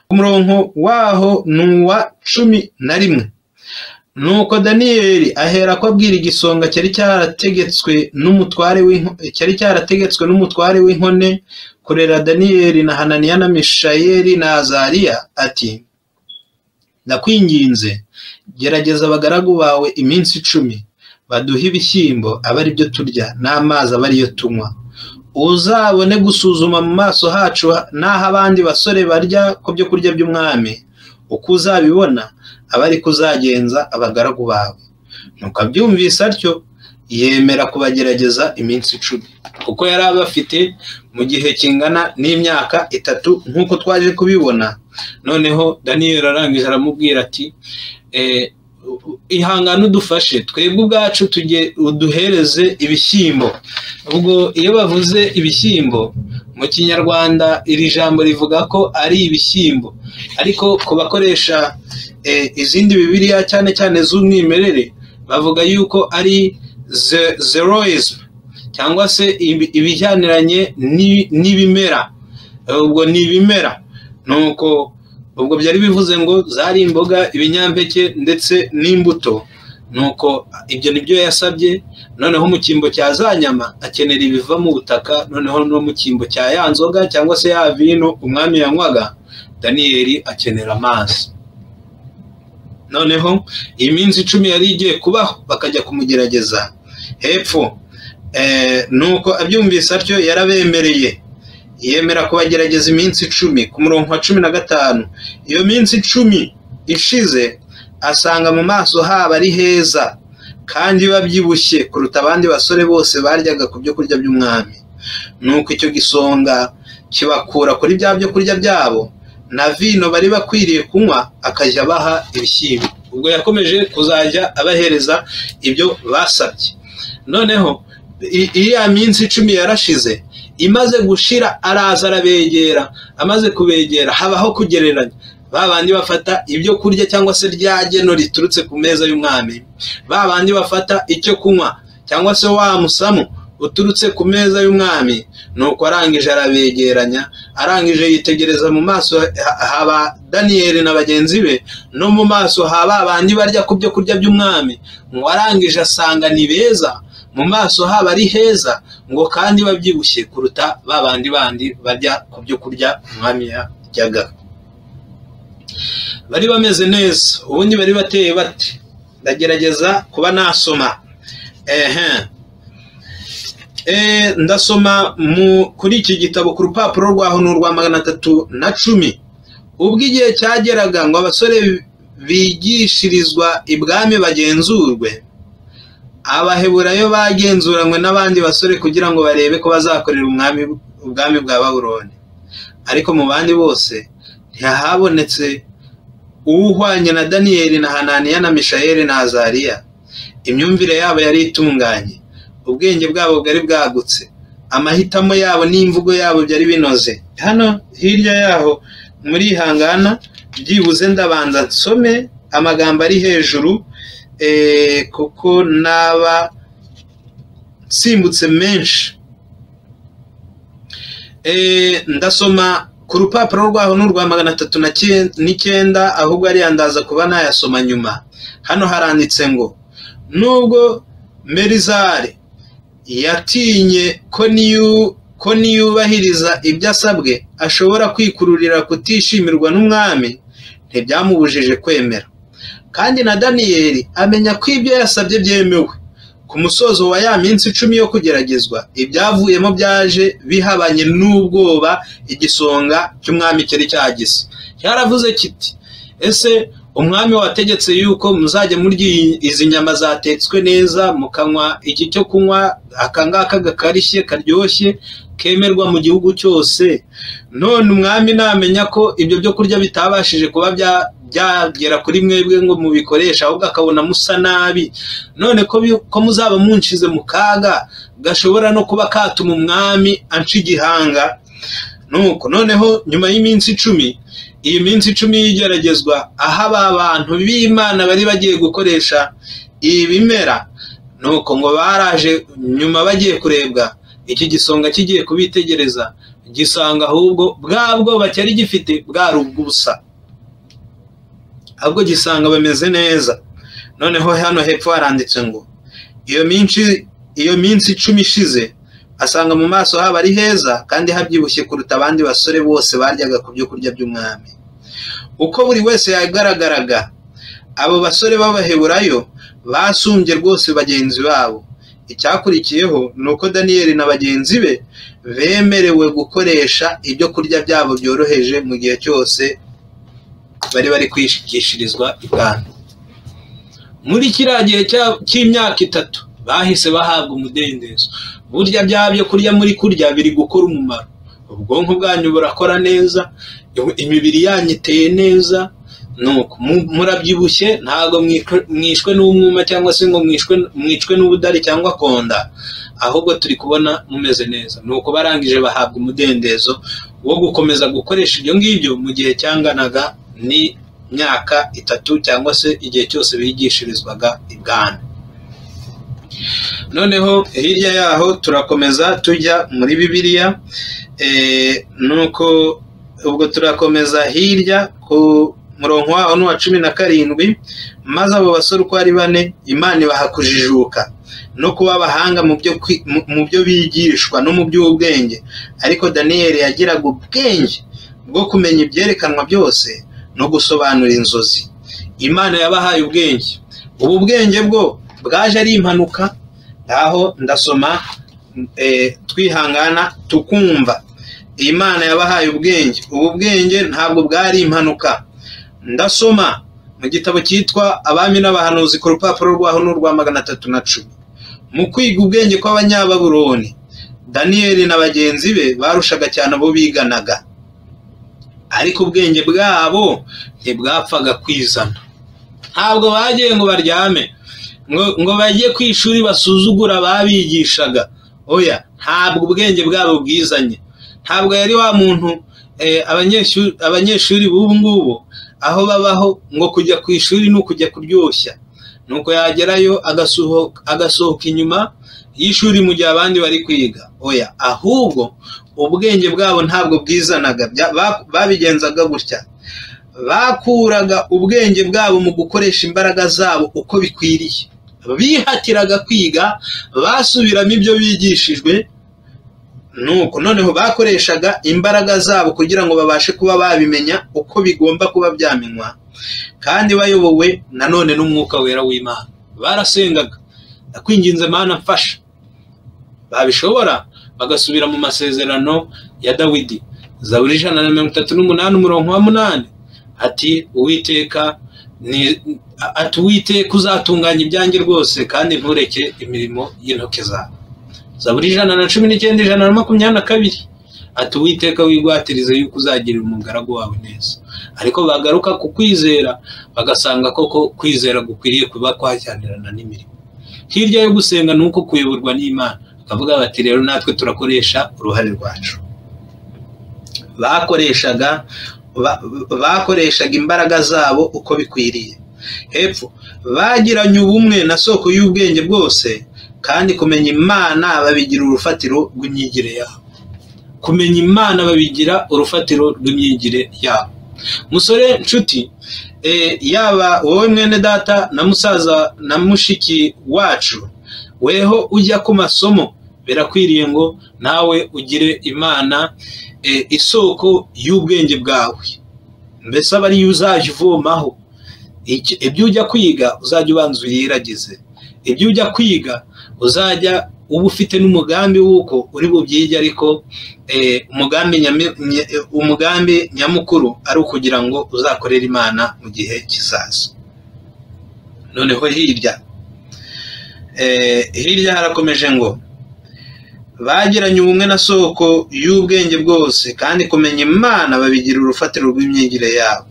ku murongo waho n'uwa 11. Nuko Daniyeli ahera ko abwira igisonga cyari cyarategetswe n'umutware w'inkone kurera Daniyeli na Hananiya na Mishayeli na Azariya ati, ndakwinginze gerageza abagaragu bawe iminsi 10, baduhe ibishyimbo aba ari byo turya n'amazi aba ariyo tunywa. Uzabone gusuzuma mu maso hacu n'aho abandi basore barya ku byo kurya by'umwami, uko uzabibona aba ari kuzagenza abagaragu bawe. Nuko abyumvise atyo yemera kubagerageza iminsi 10, kuko yari abafite mu gihe kingana n'imyaka 3 nk'uko twaje kubibona. Noneho Daniyeli arangije aramubwira ati, ihangane udufashe, twebwe ubwacu tujye uduhereze ibishyimbo. Ubwo iyo bavuze ibishyimbo mu Kinyarwanda iri jambo rivuga ko ari ibishyimbo, ariko ku bakoresha izindi Bibiliya cyane cyane z'umwimerere bavuga yuko ari zeroism cyangwa se ibijyaniranye n'ibimera. Ubwo ni ibimera, nuko ubwo byari bivuze ngo zari imboga, ibinyampeke ndetse n'imbuto. Nuko ibyo nibyo yasabye. Noneho mu cyimbo cya za nyama akenera ibiva mu butaka, noneho no mu cyimbo cya ya nzoga cyangwa se ya vino umwami yanywaga, Daniyeli akenera amazi. Noneho iyi minsi 10 yari igiye kubaho, bakajya kumugerageza hepfo. Nuko abyumvise atyo yarabemereye, yemera kubagerageza iminsi 10. Ku murongo wa 15, iyo minsi 10 ishize asanga mu maso haba ari heza kandi babyibushye kuruta abandi basore bose baryaga ku byo kurya by'umwami. Nuko icyo gisonga kibakura kuri bya byo kurya byabo na vino bari bakwiriye kunywa, akajya baha ibishyimbo. Ubwo yakomeje kuzajya abahereza ibyo basabye. Noneho iya minsi 10 yarashize, imaze gushira araza arabegera. Amaze kubegera habaho kugereranya. Babandi bafata ibyo kurya cyangwa se rya geno riturutse ku meza y'umwami, babandi bafata icyo kunywa cyangwa se wa musamo uturutse ku meza y'umwami. Nuko arangije arabegeranya, arangije yitegereza mu maso haba Daniyeli na bagenzi be, no mu maso haba abandi barya ku byo kurya by'umwami. Ngo arangije asanga ni beza, mu maso haba ari heza, ngo kandi babyibushye kuruta babandi barya ku byo kurya umwami yaryaga. Bari bameze neza, ubundi bari bateye bati. Ndagerageza kuba nasoma. Ndasoma kuri iki gitabo ku rupapuro rwaho n'urwa 310. Ubwo igihe cyageraga ngo abasore bigishirizwa ibwami bagenzurwe, Abaheburayo bagenzuranywe n'abandi basore kugira ngo barebe ko bazakorera ubwami bwa Babuloni. Ariko mu bandi bose ntihabonetse uhwanye na Daniyeli na Hananiya na Mishayeli na Azariya. Imyumvire yabo yari itunganye, ubwenge bwabo bwari bwagutse, amahitamo yabo n'imvugo yabo byari binoze. Hano hirya yaho muri hangana byibuze ndabanza nsome amagambo ari hejuru kuko naba nsimbutse menshi. Ndasoma ku rupapuro rwaho n'urwa 309, ahubwo ari yandaza kuba nayasoma nyuma. Hano haranditse ngo nubwo Merizare yatinye ko niyubahiriza ibyo asabwe ashobora kwikururira kutishimirwa n'umwami, ntibyamubujije kwemera. Kandi na Daniyeli amenya ko ibyo yasabye byemewe. Ku musozo wa ya minsi 10 yo kugeragezwa, ibyavuyemo byaje bihabanye n'ubwoba igisonga cy'umwami cyari cyagise. Cyaravuze kiti, ese umwami wategetse yuko muzajya murya izi nyama zatetswe neza, mukanywa iki cyo kunywa akangaka gakarishye karyoshye kemerwa mu gihugu cyose, none umwami namenya ko ibyo byo kurya bitabashije kuba byagera kuri mwebwe ngo mubikoresha, ahubwo akabona musa nabi, none ko muzaba munshize mu kaga gashobora no kuba katuma umwami anca igihanga. Nuko noneho nyuma y'iminsi 10, iyi minsi 10 yigeragezwa, aho abantu b'Imana bari bagiye gukoresha ibimera, nuko ngo baraje nyuma bagiye kurebwa, iki gisonga kigiye kubitegereza gisanga ahubwo bwabwo bacyari gifite bwari ubwubusa, ahubwo gisanga bameze neza. Noneho hano hepfo haranditse ngo iyo minsi 10 ishize asanga mu maso haba ari heza kandi habyibushye kuruta abandi basore bose baryaga ku byo kurya by'umwami. Uko buri wese yagaragaraga, abo basore b'Abaheburayo basumbye rwose bagenzi babo. Icyakurikiyeho nuko Daniyeli na bagenzi be bemerewe gukoresha ibyo kurya byabo byoroheje mu gihe cyose bari kwishikirizwa ibwami. Muri kiriya gihe cy'imyaka 3 bahise bahabwa umudendezo. Burya byabyo kurya muri kurya biri gukora umumaro. Ubwonko bwanyu burakora neza, imibiri yanyu iteye neza, nuko murabyibushye, ntago mwishwe n'umwuma cyangwa se ngo mwicwe n'ubudari cyangwa konda, ahubwo turi kubona mumeze neza. Nuko barangije bahabwa umudendezo wo gukomeza gukoresha ibyo ngibyo mu gihe cyanganaga ni myaka 3 cyangwa se igihe cyose bigishirizwaga ibwami. Noneho hirya yaho turakomeza tujya muri Bibiliya, nuko ubwo turakomeza hirya ku murongo waho n'uwa 17, maze abo basore uko ari 4 Imana ibaha kujijuka no kuba abahanga mu byo bigishwa no mu by'ubwenge. Ariko Daniyeli yagiraga ubwenge bwo kumenya ibyerekanwa byose no gusobanura inzozi. Imana yabahaye ubwenge. Ubu bwenge bwo bwaje ari impanuka. Aho ndasoma twihangana tukumva. Imana yabahaye ubwenge. Ubu bwenge ntabwo bwari impanuka. Ndasoma mu gitabo cyitwa Abami n'Abahanuzi ku rupapuro rwaho n'urwa 310. Mu kwiga ubwenge kw'Abanyababuloni, Daniyeli na bagenzi be barushaga cyane abo biganaga, ariko ubwenge bwabo ntibwapfaga kwizana. Ntabwo bagiye ngo baryame ngo bajye ku ishuri basuzugura babigishaga. Oya, ntabwo ubwenge bwabo bwizanye. Ntabwo yari wa muntu abanyeshuri b'ubu ngubu aho babaho ngo kujya ku ishuri no kujya kuryoshya, nuko yagerayo agasohoka inyuma y'ishuri mu gihe abandi bari kwiga. Oya, ahubwo ubwenge bwabo ntabwo bwizanaga. Babigenzaga gutya, bakuraga ubwenge bwabo mu gukoresha imbaraga zabo uko bikwiriye. Bihatiraga kwiga, basubiramo ibyo bigishijwe, nuko noneho bakoreshaga imbaraga zabo kugira ngo babashe kuba babimenya uko bigomba kuba byamenywa, kandi bayobowe nanone n'umwuka wera w'Imana. Barasengaga, ndakwinginze Mana mfasha. Babishobora bagasubira mu masezerano ya Dawidi, Zaburi 138 umurongo wa 8, ati Uwiteka uzatunganya ibyanjye rwose kandi ntureke imirimo y'intoke zawe. Zaburi 119:122, ati Uwiteka wigwatirize yuko uzagirira umugaragu wawe neza. Ariko bagaruka ku kwizera bagasanga koko kwizera gukwiriye kuba kwajyanirana n'imirimo. Hirya yo gusenga nuko kuyoborwa n'Imana. Akavuga bati rero natwe turakoresha uruhare rwacu. Bakoreshaga imbaraga zabo uko bikwiriye. hepfo bagiranye ubumwe na soko y'ubwenge bwose, kandi kumenya Imana babigira urufatiro rw'imyigire yabo. Kumenya Imana babigira urufatiro rw'imyigire yabo. Musore nshuti, yaba wowe mwene data na musaza na mushiki wacu, weho ujya ku masomo, birakwiriye ngo nawe ugire Imana isoko y'ubwenge bwawe. Mbese aba ariyo uzajya uvomaho. Ibyo ujya kwiga uzajya ubanza uyiragize. Ibyo ujya kwiga uzajya uba ufite n'umugambi w'uko uri bubyige, ariko umugambi nyamukuru ari ukugira ngo uzakorere Imana mu gihe kizaza. Noneho hirya harakomeje ngo bagiranye ubumwe na soko y'ubwenge bwose, kandi kumenya Imana babigira urufatiro rw'imyigire yabo.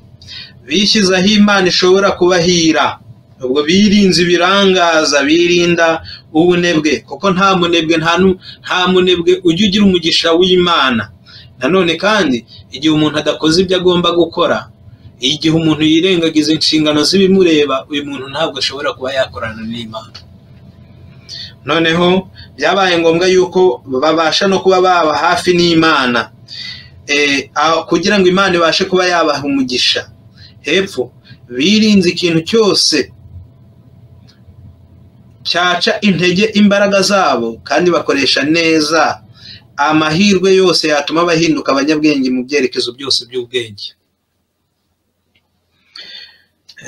Bishyizeho Imana ishobora kubahira. Ubwo birinze ibirangaza, birinda ubunebwe, kuko nta munebwe ujya ugira umugisha w'Imana. Nanone kandi igihe umuntu adakoze ibyo agomba gukora, igihe umuntu yirengagiza inshingano z'ibimureba, uyu muntu ntabwo ashobora kuba yakorana n'Imana. Noneho byabaye ngombwa yuko babasha no kuba baba hafi n'Imana, kugira ngo Imana ibashe kuba yabaha umugisha. Hepfo birinze ikintu cyose cyaca intege imbaraga zabo, kandi bakoresha neza amahirwe yose yatuma bahinduka abanyabwenge mu byerekezo byose by'ubwenge.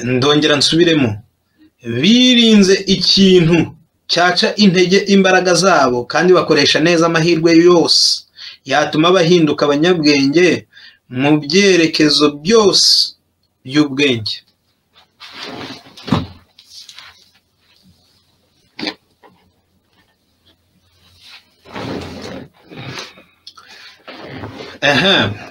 Ndongera nsubiremo, birinze ikintu cyaca intege imbaraga zabo, kandi bakoresha neza amahirwe yose yatuma bahinduka abanyabwenge mu byerekezo byose by'ubwenge.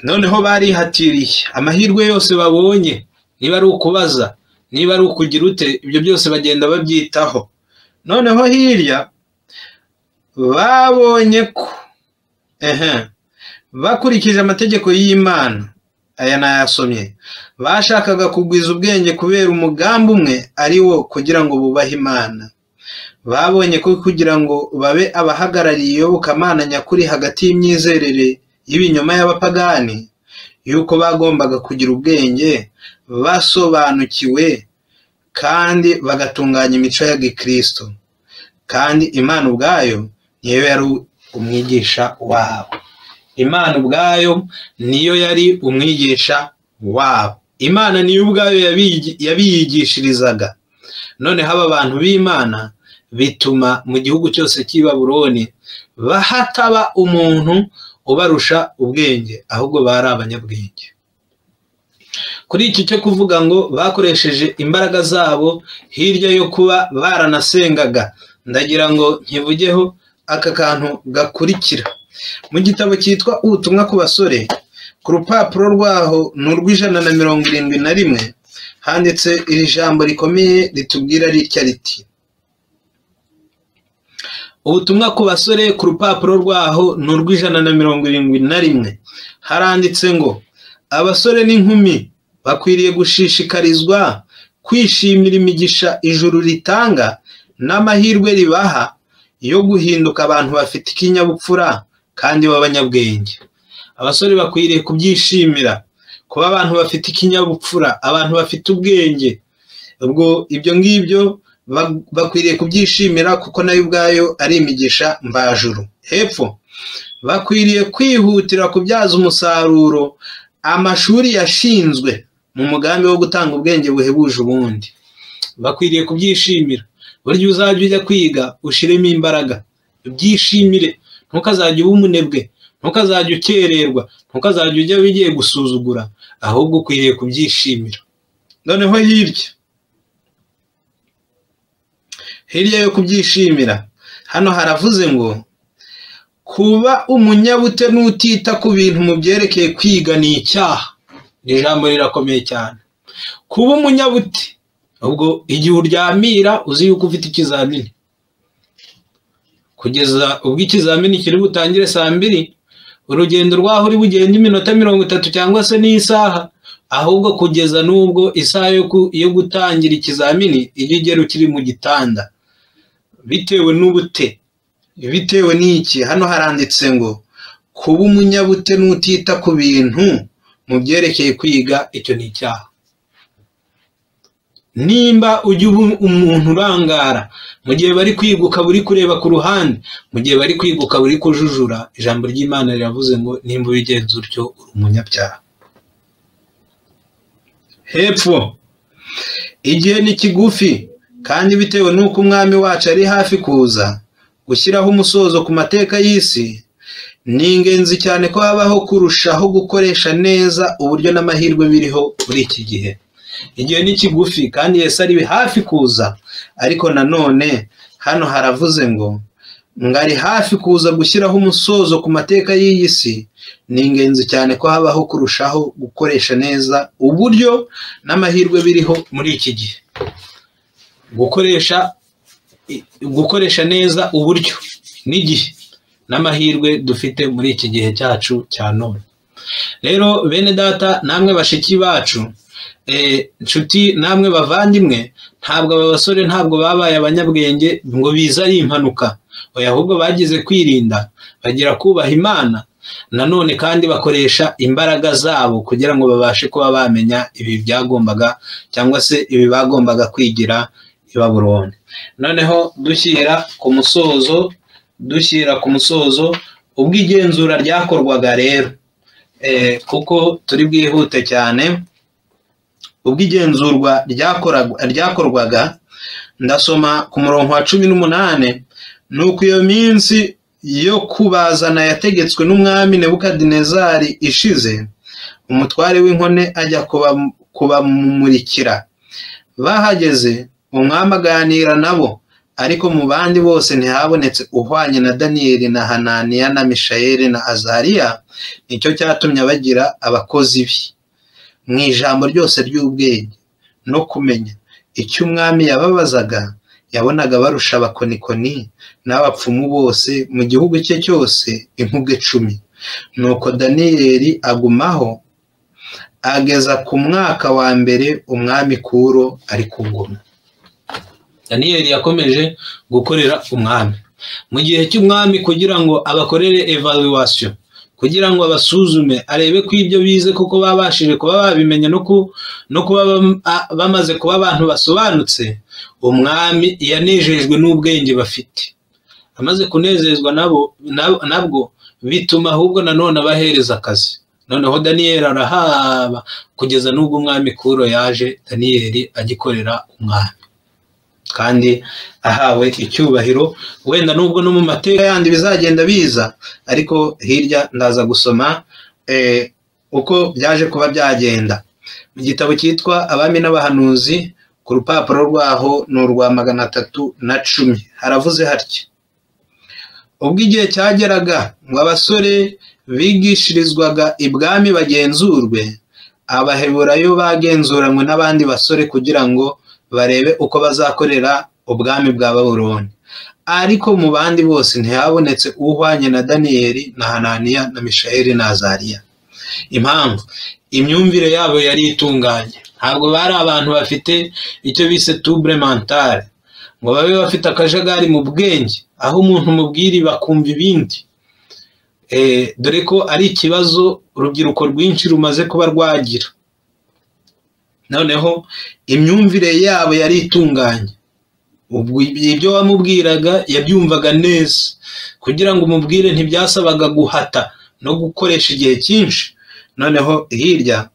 Noneho barihatiriye amahirwe yose babonye, niba ari ukubaza, niba ari ukugira ute, ibyo byose bagenda babyitaho. Noneho hirya babonye ko bakurikije amategeko y'Imana, aya nayasomye, bashakaga kugwiza ubwenge kubera umugambi umwe, ari wo kugira ngo bubahe Imana. Babonye ko kugira ngo babe abahagarariye iyobokamana nyakuri hagati y'imyizerere y'ibinyoma y'abapagani, yuko bagombaga kugira ubwenge, basobanukiwe, kandi bagatunganya imico ya Gikristo. Kandi Imana ubwayo niyo yari umwigisha wabo. Imana ubwayo niyo yari umwigisha wabo. Imana niyo ubwayo yabiyigishirizaga. Noneho aba bantu b'Imana bituma mu gihugu cyose cy'i Babuloni hataba umuntu ubarusha ubwenge, ahubwo bari abanyabwenge. Kuri iki cyo kuvuga ngo bakoresheje imbaraga zabo hirya yo kuba baranasengaga, ndagira ngo nkivugeho aka kantu gakurikira. Mu gitabo cyitwa Ubutumwa ku basore, ku rupapuro rwaho ni urw'171, handitse iri jambo rikomeye ritubwira ritya riti: Ubutumwa ku basore, ku rupapuro rwaho ni urw'171, haranditse ngo abasore n'inkumi bakwiriye gushishikarizwa kwishimira imigisha ijuru ritanga n'amahirwe ribaha yo guhinduka abantu bafite ikinyabupfura kandi b'abanyabwenge. Abasore bakwiriye kubyishimira, kuba abantu bafite ikinyabupfura, abantu bafite ubwenge. Ubwo ibyo ngibyo bakwiriye kubyishimira, kuko nayo ubwayo ari imigisha mbajuru. Hepfo bakwiriye kwihutira kubyaza umusaruro amashuri yashinzwe mu mugambi wo gutanga ubwenge buhebuje ubundi. Bakwiriye kubyishimira. Burya uzajya ujya kwiga ushiremo imbaraga, ubyishimire, ntukazajya uba umunebwe, ntukazajya ukererwa, ntukazajya ujya wigiye gusuzugura, ahubwo ukwiriye kubyishimira. Noneho hirya yo kubyishimira, hano haravuze ngo kuba umunyabute n'utita ku bintu mu byerekeye kwiga ni icyaha. Iri jambo rirakomeye cyane. Kuba umunyabute, ubwo igihe uryamira uzi yuko ufite ikizamini, kugeza ubwo ikizamini kiri butangire saa 2, urugendo rwaho uri bugenda iminota 30 cyangwa se n'isaha, ahubwo kugeza n'ubwo isaha yo gutangira ikizamini iyo ugera ukiri mu gitanda, bitewe n'ubute, bitewe n'iki. Hano haranditse ngo kuba umunyabute n'utita ku bintu mu byerekeye kwiga, icyo ni icyaha. Nimba ujya umuntu urangara mu gihe bari kwiga ukaba uri kureba ku ruhande, mu gihe bari kwiga ukaba uri kujujura, ijambo ry'Imana riravuze ngo nimba ubigenza utyo uri umunyabyaha. Hepfo, igihe ni kigufi kandi bitewe n'uko umwami wacu ari hafi kuza gushyiraho umusozo ku mateka y'isi, ni ingenzi cyane ko habaho kurushaho gukoresha neza uburyo n'amahirwe biriho muri iki gihe. Igihe ni kigufi kandi Yesu ari hafi kuza, ariko nanone hano haravuze ngo ari hafi kuza gushyiraho umusozo ku mateka y'iyi si. Ni ingenzi cyane ko habaho kurushaho gukoresha neza uburyo n'amahirwe biriho muri iki gihe. Gukoresha neza uburyo n'igihe n'amahirwe dufite muri iki gihe cyacu cya none. Rero bene data, namwe bashiki bacu, nshuti, namwe bavandimwe, ntabwo aba basore ntabwo babaye abanyabwenge ngo biza ari impanuka, ahubwo bagize kwirinda, bagira kubaha Imana, nanone kandi bakoresha imbaraga zabo kugira ngo babashe kuba bamenya ibi byagombaga cyangwa se ibi bagombaga kwigira i Babuloni. Noneho dushyira ku musozo ubwo igenzura ryakorwaga rero, kuko turi bwihute cyane. Ubwo igenzurwa ryakorwaga, ndasoma ku murongo wa 18, nuko iyo minsi yo kubazana yategetswe n'umwami Nebukadinezari ishize, umutware w'inkone ajya kubamumurikira. Bahageze umwami aganira nabo, ariko mu bandi bose ntihabonetse uhwanye na Daniyeli na Hananiya na Mishayeli na Azariya. Nicyo cyatumye bagira abakozi be mu ijambo ryose ry'ubwenge no kumenya. Icyo umwami yababazaga yabonaga barusha abakonikoni n'abapfumu bose mu gihugu cye cyose inkuge 10. Nuko Daniyeli agumaho ageza ku mwaka wa mbere umwami Kuro ari ku ngoma. Daniyeli yakomeje gukorera umwami mu gihe cy'umwami kugira ngo abakorere evaluation, kugira ngo abasuzume arebe ko ibyo bize kuko babashije kuba babimenya no kuba bamaze kuba abantu basobanutse. Umwami yanejejwe n'ubwenge bafite, amaze kunezezwa nabwo bituma ahubwo nanone abahereza akazi. Noneho Daniyeli arahaba kugeza n'ubwo umwami Kuro yaje, Daniyeli agikorera umwami kandi ahawe icyubahiro. Wenda nubwo no mu mateka yandi bizagenda biza, ariko hirya ndaza gusoma uko byaje kuba byagenda mu gitabo cyitwa Abami n'Abahanuzi, ku rupapuro rwaho ni urwa 310. Haravuze hatya: ubwo igihe cyageraga ngo abasore bigishirizwaga ibwami bagenzurwe, Abaheburayo bagenzuranywe n'abandi basore kugira ngo barebe uko bazakorera ubwami bwa Babuloni. Ariko mu bandi bose ntihabonetse uhwanye na Daniyeli na Hananiya na Mishayeli na Azariya. Impamvu imyumvire yabo yari itunganye, ntabwo bari abantu bafite icyo bise trouble mentale, ngo babe bafite akajagari mu bwenge aho umuntu mubwiri bakumva ibindi. Dore ko ari ikibazo urubyiruko rwinshi rumaze kuba rwagira. Noneho imyumvire yabo yari itunganye, ubwo ibyo wamubwiraga yabyumvaga neza. Kugira ngo umubwire ntibyasabaga guhata no gukoresha igihe cyinshi. Noneho hirya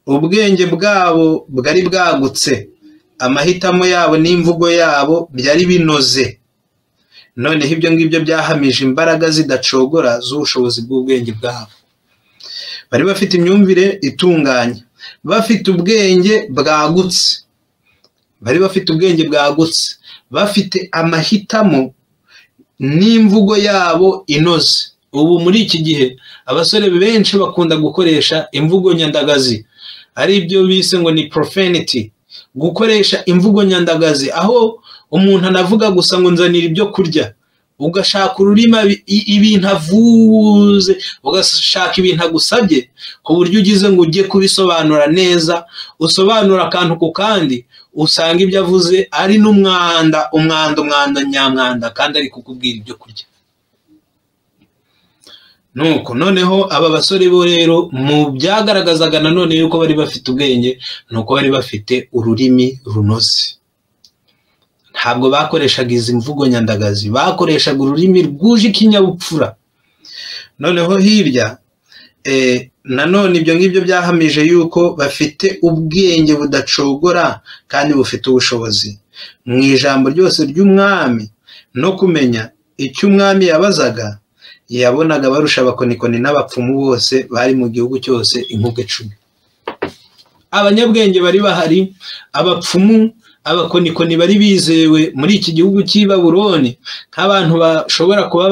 ubwenge bwabo bwari bwagutse, amahitamo yabo n'imvugo yabo byari binoze. Noneho ibyo ngibyo byahamije imbaraga zidacogora z'ubushobozi bw'ubwenge bwabo. Bari bafite imyumvire itunganye, bafite ubwenge bwagutse, bafite amahitamo n'imvugo yabo inoze. Ubu muri iki gihe abasore benshi bakunda gukoresha imvugo nyandagazi, ari byo bise ngo ni profanity, gukoresha imvugo nyandagazi, aho umuntu anavuga gusa ngo nzanira ibyo kurya, ugashaka ururimi ibintu avuze, ugashaka ibintu agusabye ku buryo ugize ngo ujye kubisobanura neza, usobanura akantu ku kandi, usanga ibyo avuze ari n'umwanda, umwanda nyamwanda, kandi ari kukubwira ibyo kurya. Nuko noneho aba basore bo rero mu byagaragazaga nanone yuko bari bafite ubwenge, nuko bari bafite ururimi runoze. Ntabwo bakoreshaga izi mvugo nyandagazi, bakoreshaga ururimi rwuje ikinyabupfura. Noneho hirya nanone ibyo ngibyo byahamije yuko bafite ubwenge budacogora kandi bufite ubushobozi mu ijambo ryose ry'umwami, no kumenya icyo umwami yabazaga. Yabonaga barusha abakonikoni n'abapfumu bose bari mu gihugu cyose inkuge 10. Abanyabwenge bari bahari, abapfumu, abakonikoni bari bizewe muri iki gihugu cy'i Babuloni nk'abantu bashobora kuba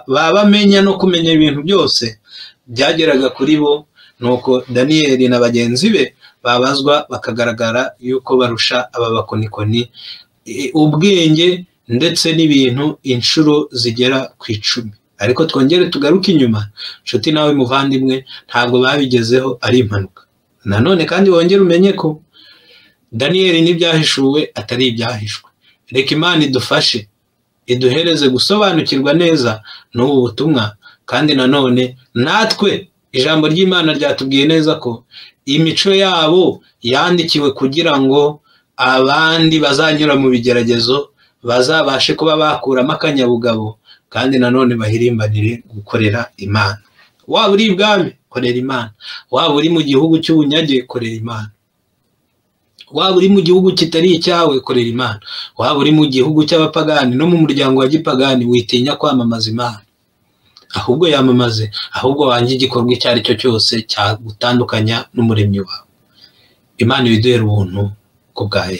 babamenya no kumenya ibintu byose. Byageraga kuri bo, nuko Daniyeli na bagenzi be babazwa bakagaragara yuko barusha aba bakonikoni ubwenge ndetse n'ibintu inshuro zigera ku 10. Ariko twongere tugaruke inyuma, nshuti nawe muvandimwe, ntabwo babigezeho ari impanuka. Nanone kandi wongere umenye ko Daniyeli n'ibyahishuwe atari ibyahishwe. Reka Imana idufashe, iduhereze gusobanukirwa neza n'ubu butumwa. Kandi nanone natwe ijambo ry'Imana ryatubwiye neza ko imico yabo yandikiwe kugira ngo abandi bazanyura mu bigeragezo bazabashe kuba bakuramo akanyabugabo, kandi nanone bahirimbanire gukorera Imana. Waba uri ibwami, korera Imana. Waba uri mu gihugu cy'ubunyage, korera Imana. Waba uri mu gihugu kitari icyawe, korera Imana. Waba uri mu gihugu cy'abapagani no mu muryango wa gipagani, witinya kwamamaza Imana. Ahubwo yamamaze, ahubwo wanjye igikorwa icyo ari cyo cyose cyagutandukanya n'umuremyi wawe. Imana ibiduhere ubuntu ku bwayo.